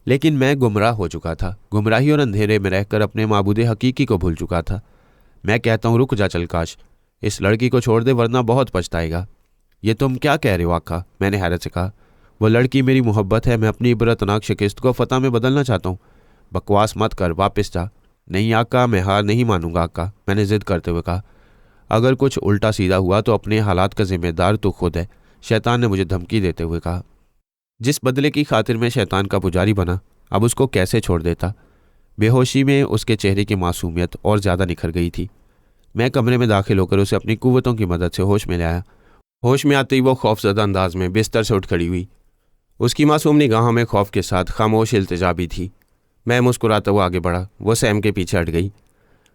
Speaker 1: लेकिन मैं गुमराह हो चुका था। गुमराही और अंधेरे में रहकर अपने माबूदे हकीकी को भूल चुका था। मैं कहता हूँ रुक जा चलकाश, इस लड़की को छोड़ दे वरना बहुत पछताएगा। ये तुम क्या कह रहे हो आका? मैंने हैरत से कहा। वो लड़की मेरी मोहब्बत है, मैं अपनी इबरतनाक शिकस्त को फतह में बदलना चाहता हूँ। बकवास मत कर, वापस जा। नहीं आका, मैं हार नहीं मानूंगा आका, मैंने जिद करते हुए कहा। अगर कुछ उल्टा सीधा हुआ तो अपने हालात का जिम्मेदार तो खुद है, शैतान ने मुझे धमकी देते हुए कहा। जिस बदले की खातिर मैं शैतान का पुजारी बना, अब उसको कैसे छोड़ देता? बेहोशी में उसके चेहरे की मासूमियत और ज़्यादा निखर गई थी। मैं कमरे में दाखिल होकर उसे अपनी कुव्वतों की मदद से होश में ले आया। होश में आते ही वो खौफजदा अंदाज में बिस्तर से उठ खड़ी हुई। उसकी मासूम निगाहों में खौफ के साथ खामोश इल्तिजा भी थी। मैं मुस्कुराता हुआ आगे बढ़ा। वो सैम के पीछे हट गई।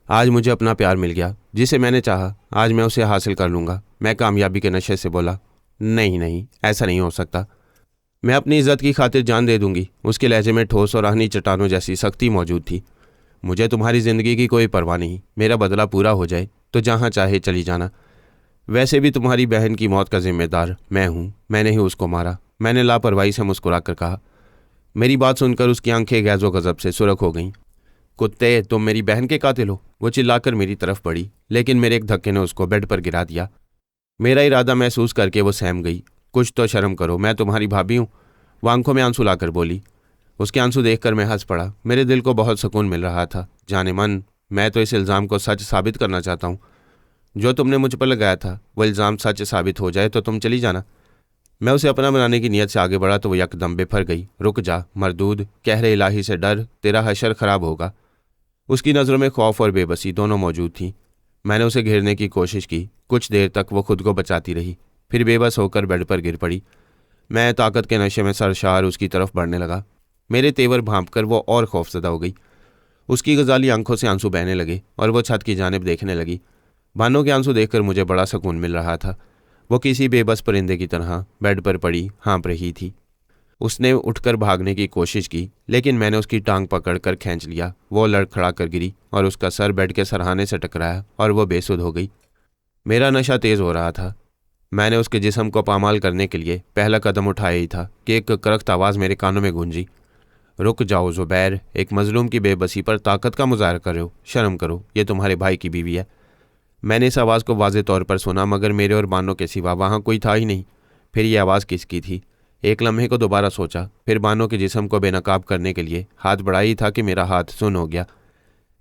Speaker 1: आज मुझे अपना प्यार मिल गया, जिसे मैंने चाहा। आज मैं उसे हासिल कर लूँगा, मैं कामयाबी के नशे से बोला। नहीं नहीं, ऐसा नहीं हो सकता। मैं अपनी इज्जत की खातिर जान दे दूंगी। उसके लहजे में ठोस और आहनी चट्टानों जैसी सख्ती मौजूद थी। मुझे तुम्हारी ज़िंदगी की कोई परवाह नहीं। मेरा बदला पूरा हो जाए तो जहाँ चाहे चली जाना। वैसे भी तुम्हारी बहन की मौत का जिम्मेदार मैं हूँ। मैंने ही उसको मारा, मैंने लापरवाही से मुस्कुरा कर कहा। मेरी बात सुनकर उसकी आंखें गैज़ो गज़ब से सुर्ख हो गईं। कुत्ते, तुम मेरी बहन के कातिल हो? वो चिल्लाकर मेरी तरफ बढ़ी, लेकिन मेरे एक धक्के ने उसको बेड पर गिरा दिया। मेरा इरादा महसूस करके वो सहम गई। कुछ तो शर्म करो, मैं तुम्हारी भाभी हूँ। वो आंखों में आंसू लाकर बोली। उसके आंसू देखकर मैं हंस पड़ा। मेरे दिल को बहुत सुकून मिल रहा था। जाने मन, मैं तो इस इल्ज़ाम को सच साबित करना चाहता हूँ। जो तुमने मुझ पर लगाया था वो इल्ज़ाम सच साबित हो जाए तो तुम चली जाना। मैं उसे अपना बनाने की नीयत से आगे बढ़ा तो वो यकदम बेफर गई। रुक जा मरदूद, कहरे इलाही से डर, तेरा हशर खराब होगा। उसकी नज़रों में खौफ और बेबसी दोनों मौजूद थीं। मैंने उसे घेरने की कोशिश की। कुछ देर तक वो खुद को बचाती रही, फिर बेबस होकर बेड पर गिर पड़ी। मैं ताकत के नशे में सरशार उसकी तरफ बढ़ने लगा। मेरे तेवर भांप कर वो और खौफजदा हो गई। उसकी गजाली आंखों से आंसू बहने लगे और वो छत की जानिब देखने लगी। बानो के आंसू देखकर मुझे बड़ा सुकून मिल रहा था। वो किसी बेबस परिंदे की तरह बेड पर पड़ी हाँप रही थी। उसने उठकर भागने की कोशिश की, लेकिन मैंने उसकी टांग पकड़कर खींच लिया। वो लड़खड़ा कर गिरी और उसका सर बेड के सरहाने से टकराया और वो बेसुध हो गई। मेरा नशा तेज़ हो रहा था। मैंने उसके जिस्म को पामाल करने के लिए पहला कदम उठाया ही था कि एक करख्त आवाज़ मेरे कानों में गूंजी। रुक जाओ ज़ुबैर, एक मजलूम की बेबसी पर ताकत का मुजाहरा कर रहे हो। शर्म करो, ये तुम्हारे भाई की बीवी है। मैंने इस आवाज़ को वाज़े तौर पर सुना, मगर मेरे और बानो के सिवा वहाँ कोई था ही नहीं। फिर ये आवाज़ किसकी थी? एक लम्हे को दोबारा सोचा, फिर बानो के जिस्म को बेनकाब करने के लिए हाथ बढ़ा ही था कि मेरा हाथ सुन हो गया।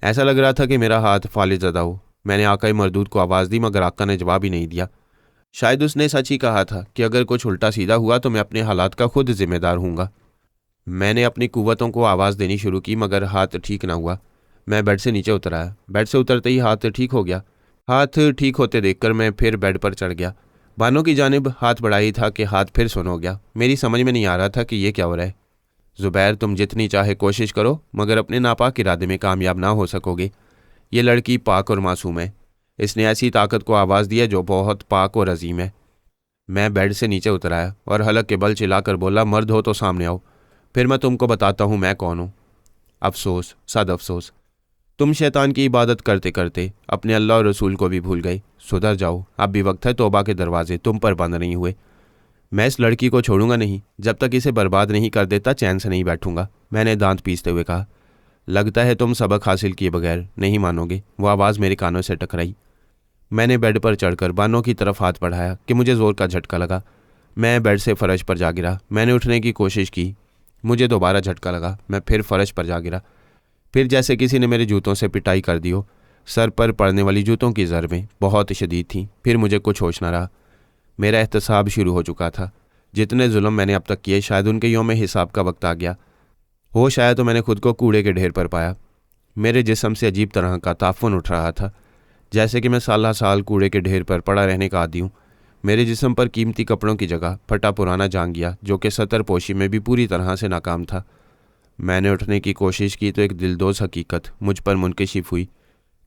Speaker 1: ऐसा लग रहा था कि मेरा हाथ फालिज़दा हो। मैंने आका मरदूद को आवाज़ दी, मगर आका ने जवाब ही नहीं दिया। शायद उसने सच ही कहा था कि अगर कुछ उल्टा सीधा हुआ तो मैं अपने हालात का खुद जिम्मेदार हूँगा। मैंने अपनी कुव्वतों को आवाज़ देनी शुरू की मगर हाथ ठीक ना हुआ। मैं बेड से नीचे उतर आया। बेड से उतरते ही हाथ ठीक हो गया। हाथ ठीक होते देखकर मैं फिर बेड पर चढ़ गया। बानो की जानिब हाथ बढ़ाई था कि हाथ फिर सुन हो गया। मेरी समझ में नहीं आ रहा था कि ये क्या हो रहा है। ज़ुबैर, तुम जितनी चाहे कोशिश करो मगर अपने नापाक इरादे में कामयाब ना हो सकोगे। ये लड़की पाक और मासूम है। इसने ऐसी ताकत को आवाज़ दी है जो बहुत पाक और अजीम है। मैं बेड से नीचे उतर आया और हलक के बल चिल्लाकर बोला, मर्द हो तो सामने आओ, फिर मैं तुमको बताता हूँ मैं कौन हूँ। अफसोस, सद अफसोस, तुम शैतान की इबादत करते करते अपने अल्लाह और रसूल को भी भूल गए। सुधर जाओ, अब भी वक्त है, तौबा के दरवाजे तुम पर बंद नहीं हुए। मैं इस लड़की को छोड़ूंगा नहीं, जब तक इसे बर्बाद नहीं कर देता चैन से नहीं बैठूंगा, मैंने दांत पीसते हुए कहा। लगता है तुम सबक हासिल किए बगैर नहीं मानोगे, वो आवाज़ मेरे कानों से टकराई। मैंने बेड पर चढ़कर बानों की तरफ हाथ बढ़ाया कि मुझे ज़ोर का झटका लगा। मैं बेड से फर्श पर जा गिरा। मैंने उठने की कोशिश की, मुझे दोबारा झटका लगा। मैं फिर फर्श पर जा गिरा। फिर जैसे किसी ने मेरे जूतों से पिटाई कर दी हो। सर पर पड़ने वाली जूतों की ज़रबें बहुत शदीद थीं। फिर मुझे कुछ होश न रहा। मेरा एहतसाब शुरू हो चुका था। जितने जुल्म मैंने अब तक किए, शायद उनके यौम हिसाब का वक्त आ गया। होश आया तो मैंने खुद को कूड़े के ढेर पर पाया। मेरे जिस्म से अजीब तरह का ताफुन उठ रहा था, जैसे कि मैं साल साल कूड़े के ढेर पर पड़ा रहने का आदी हूँ। मेरे जिस्म पर कीमती कपड़ों की जगह फटा पुराना जांघिया, जो कि सतर पोशी में भी पूरी तरह से नाकाम था। मैंने उठने की कोशिश की तो एक दिलदोज हकीकत मुझ पर मुनकशिफ हुई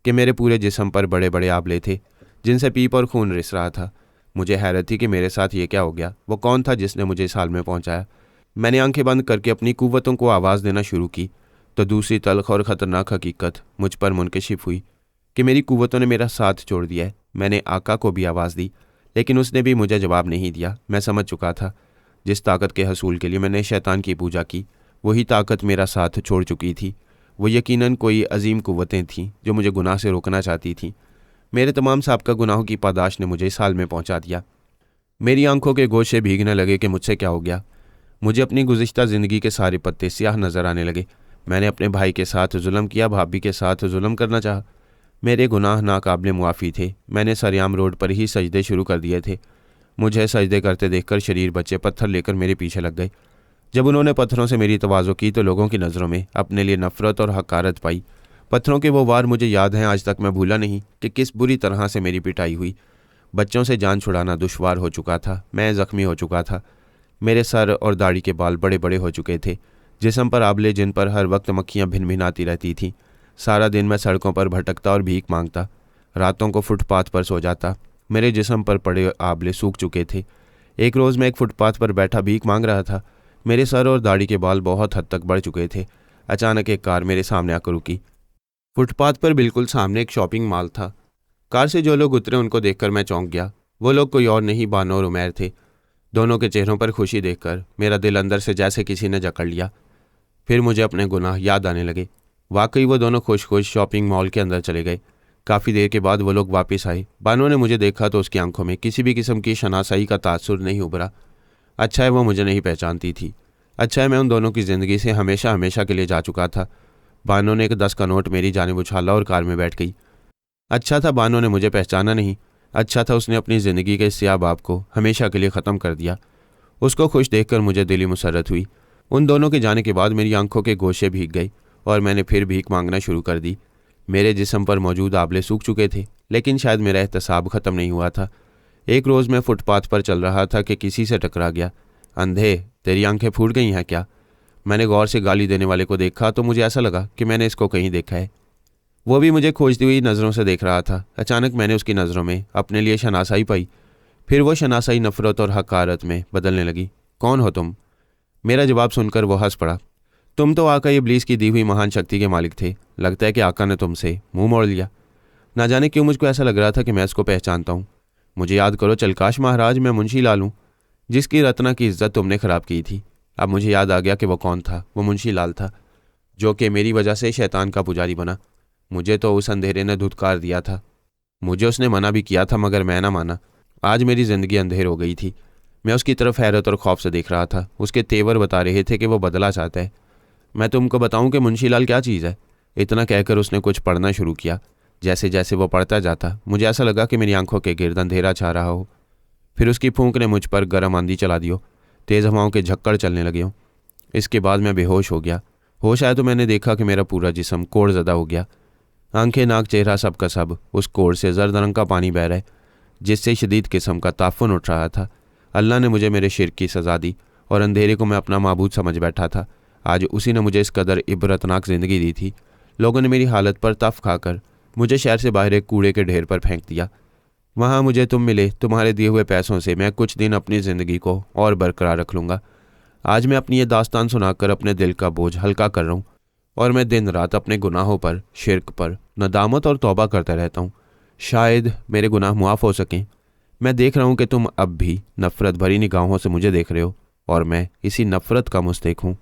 Speaker 1: कि मेरे पूरे जिस्म पर बड़े बड़े आबले थे, जिनसे पीप और खून रिस रहा था। मुझे हैरत थी कि मेरे साथ ये क्या हो गया। वो कौन था जिसने मुझे इस हाल में पहुंचाया। मैंने आंखें बंद करके अपनी कुव्वतों को आवाज़ देना शुरू की तो दूसरी तल्ख और ख़तरनाक हकीकत मुझ पर मुनकशिफ हुई कि मेरी कुव्वतों ने मेरा साथ छोड़ दिया है। मैंने आका को भी आवाज़ दी, लेकिन उसने भी मुझे जवाब नहीं दिया। मैं समझ चुका था जिस ताकत के हसूल के लिए मैंने शैतान की पूजा की, वही ताकत मेरा साथ छोड़ चुकी थी। वो यकीनन कोई अजीम कुव्वतें थीं जो मुझे गुनाह से रोकना चाहती थीं। मेरे तमाम साबका गुनाहों की पादाश ने मुझे इस हाल में पहुंचा दिया। मेरी आंखों के गोशे भीगने लगे कि मुझसे क्या हो गया। मुझे अपनी गुज़िश्ता ज़िंदगी के सारे पत्ते स्याह नज़र आने लगे। मैंने अपने भाई के साथ जुल्म किया, भाभी के साथ जुल्म करना चाहा। मेरे गुनाह नाकाबिले मुआफ़ी थे। मैंने सरेआम रोड पर ही सजदे शुरू कर दिए थे। मुझे सजदे करते देखकर शरीर बच्चे पत्थर लेकर मेरे पीछे लग गए। जब उन्होंने पत्थरों से मेरी तवाज़ो की तो लोगों की नज़रों में अपने लिए नफ़रत और हकारत पाई। पत्थरों के वो वार मुझे याद हैं, आज तक मैं भूला नहीं कि किस बुरी तरह से मेरी पिटाई हुई। बच्चों से जान छुड़ाना दुश्वार हो चुका था। मैं ज़ख्मी हो चुका था। मेरे सर और दाढ़ी के बाल बड़े बड़े हो चुके थे। जिस्म पर आबले जिन पर हर वक्त मक्खियाँ भिन भिनाती रहती थीं। सारा दिन मैं सड़कों पर भटकता और भीख मांगता। रातों को फुटपाथ पर सो जाता। मेरे जिस्म पर पड़े आबले सूख चुके थे। एक रोज़ मैं एक फुटपाथ पर बैठा भीख मांग रहा था। मेरे सर और दाढ़ी के बाल बहुत हद तक बढ़ चुके थे। अचानक एक कार मेरे सामने आकर रुकी। फुटपाथ पर बिल्कुल सामने एक शॉपिंग मॉल था। कार से जो लोग उतरे उनको देखकर मैं चौंक गया। वो लोग कोई और नहीं, बानो और उमैर थे। दोनों के चेहरों पर खुशी देखकर मेरा दिल अंदर से जैसे किसी ने जकड़ लिया। फिर मुझे अपने गुनाह याद आने लगे। वाकई वो दोनों खुश खुश शॉपिंग मॉल के अंदर चले गए। काफ़ी देर के बाद वो लोग वापस आए। बानो ने मुझे देखा तो उसकी आंखों में किसी भी किस्म की शनासाई का तासुर नहीं उभरा। अच्छा है वो मुझे नहीं पहचानती थी। अच्छा है मैं उन दोनों की ज़िंदगी से हमेशा हमेशा के लिए जा चुका था। बानो ने एक 10 का नोट मेरी जानिब उछाला और कार में बैठ गई। अच्छा था बानो ने मुझे पहचाना नहीं। अच्छा था उसने अपनी ज़िंदगी के स्याह बाब को हमेशा के लिए ख़त्म कर दिया। उसको खुश देखकर मुझे दिली मुसर्रत हुई। उन दोनों के जाने के बाद मेरी आंखों के गोशे भीग गई और मैंने फिर भीख मांगना शुरू कर दी। मेरे जिस्म पर मौजूद आबले सूख चुके थे, लेकिन शायद मेरा एहतसाब ख़त्म नहीं हुआ था। एक रोज़ मैं फुटपाथ पर चल रहा था कि किसी से टकरा गया। अंधे, तेरी आंखें फूट गई हैं क्या? मैंने गौर से गाली देने वाले को देखा तो मुझे ऐसा लगा कि मैंने इसको कहीं देखा है। वो भी मुझे खोजती हुई नज़रों से देख रहा था। अचानक मैंने उसकी नज़रों में अपने लिए शनासाई पाई। फिर वो शनासाई नफ़रत और हकारत में बदलने लगी। कौन हो तुम? मेरा जवाब सुनकर वो हंस पड़ा। तुम तो आका इब्लीस की दी हुई महान शक्ति के मालिक थे। लगता है कि आका ने तुमसे मुंह मोड़ लिया। ना जाने क्यों मुझको ऐसा लग रहा था कि मैं इसको पहचानता हूँ। मुझे याद करो चलकाश महाराज, मैं मुंशी लाल हूँ, जिसकी रत्ना की इज्जत तुमने ख़राब की थी। अब मुझे याद आ गया कि वो कौन था। वो मुंशी लाल था, जो कि मेरी वजह से शैतान का पुजारी बना। मुझे तो उस अंधेरे ने धुतकार दिया था। मुझे उसने मना भी किया था मगर मैं ना माना। आज मेरी ज़िंदगी अंधेर हो गई थी। मैं उसकी तरफ हैरत और खौफ से देख रहा था। उसके तेवर बता रहे थे कि वो बदला चाहता है। मैं तुमको बताऊं कि मुंशी लाल क्या चीज़ है? इतना कहकर उसने कुछ पढ़ना शुरू किया। जैसे जैसे वो पढ़ता जाता मुझे ऐसा लगा कि मेरी आंखों के गिर्द अंधेरा छा रहा हो। फिर उसकी फूंक ने मुझ पर गर्म आंधी चला दियो। तेज़ हवाओं के झक्कड़ चलने लगे हों। इसके बाद मैं बेहोश हो गया। होश आया तो मैंने देखा कि मेरा पूरा जिस्म कोड़ज़दा हो गया। आंखें, नाक, चेहरा सब का सब उस कोड़ से जर्द रंग का पानी बह रहा है, जिससे शदीद किस्म का ताफुन उठ रहा था। अल्लाह ने मुझे मेरे शिर्क की सज़ा दी और अंधेरे को मैं अपना माबूद समझ बैठा था। आज उसी ने मुझे इस कदर इबरतनाक ज़िंदगी दी थी। लोगों ने मेरी हालत पर तफ खाकर मुझे शहर से बाहर एक कूड़े के ढेर पर फेंक दिया। वहाँ मुझे तुम मिले। तुम्हारे दिए हुए पैसों से मैं कुछ दिन अपनी ज़िंदगी को और बरकरार रख लूँगा। आज मैं अपनी ये दास्तान सुनाकर अपने दिल का बोझ हल्का कर रहा हूँ और मैं दिन रात अपने गुनाहों पर, शिर्क पर नदामत और तौबा करता रहता हूँ। शायद मेरे गुनाह मुआफ़ हो सकें। मैं देख रहा हूँ कि तुम अब भी नफ़रत भरी निगाहों से मुझे देख रहे हो और मैं इसी नफ़रत का मुस्तहिक हूँ।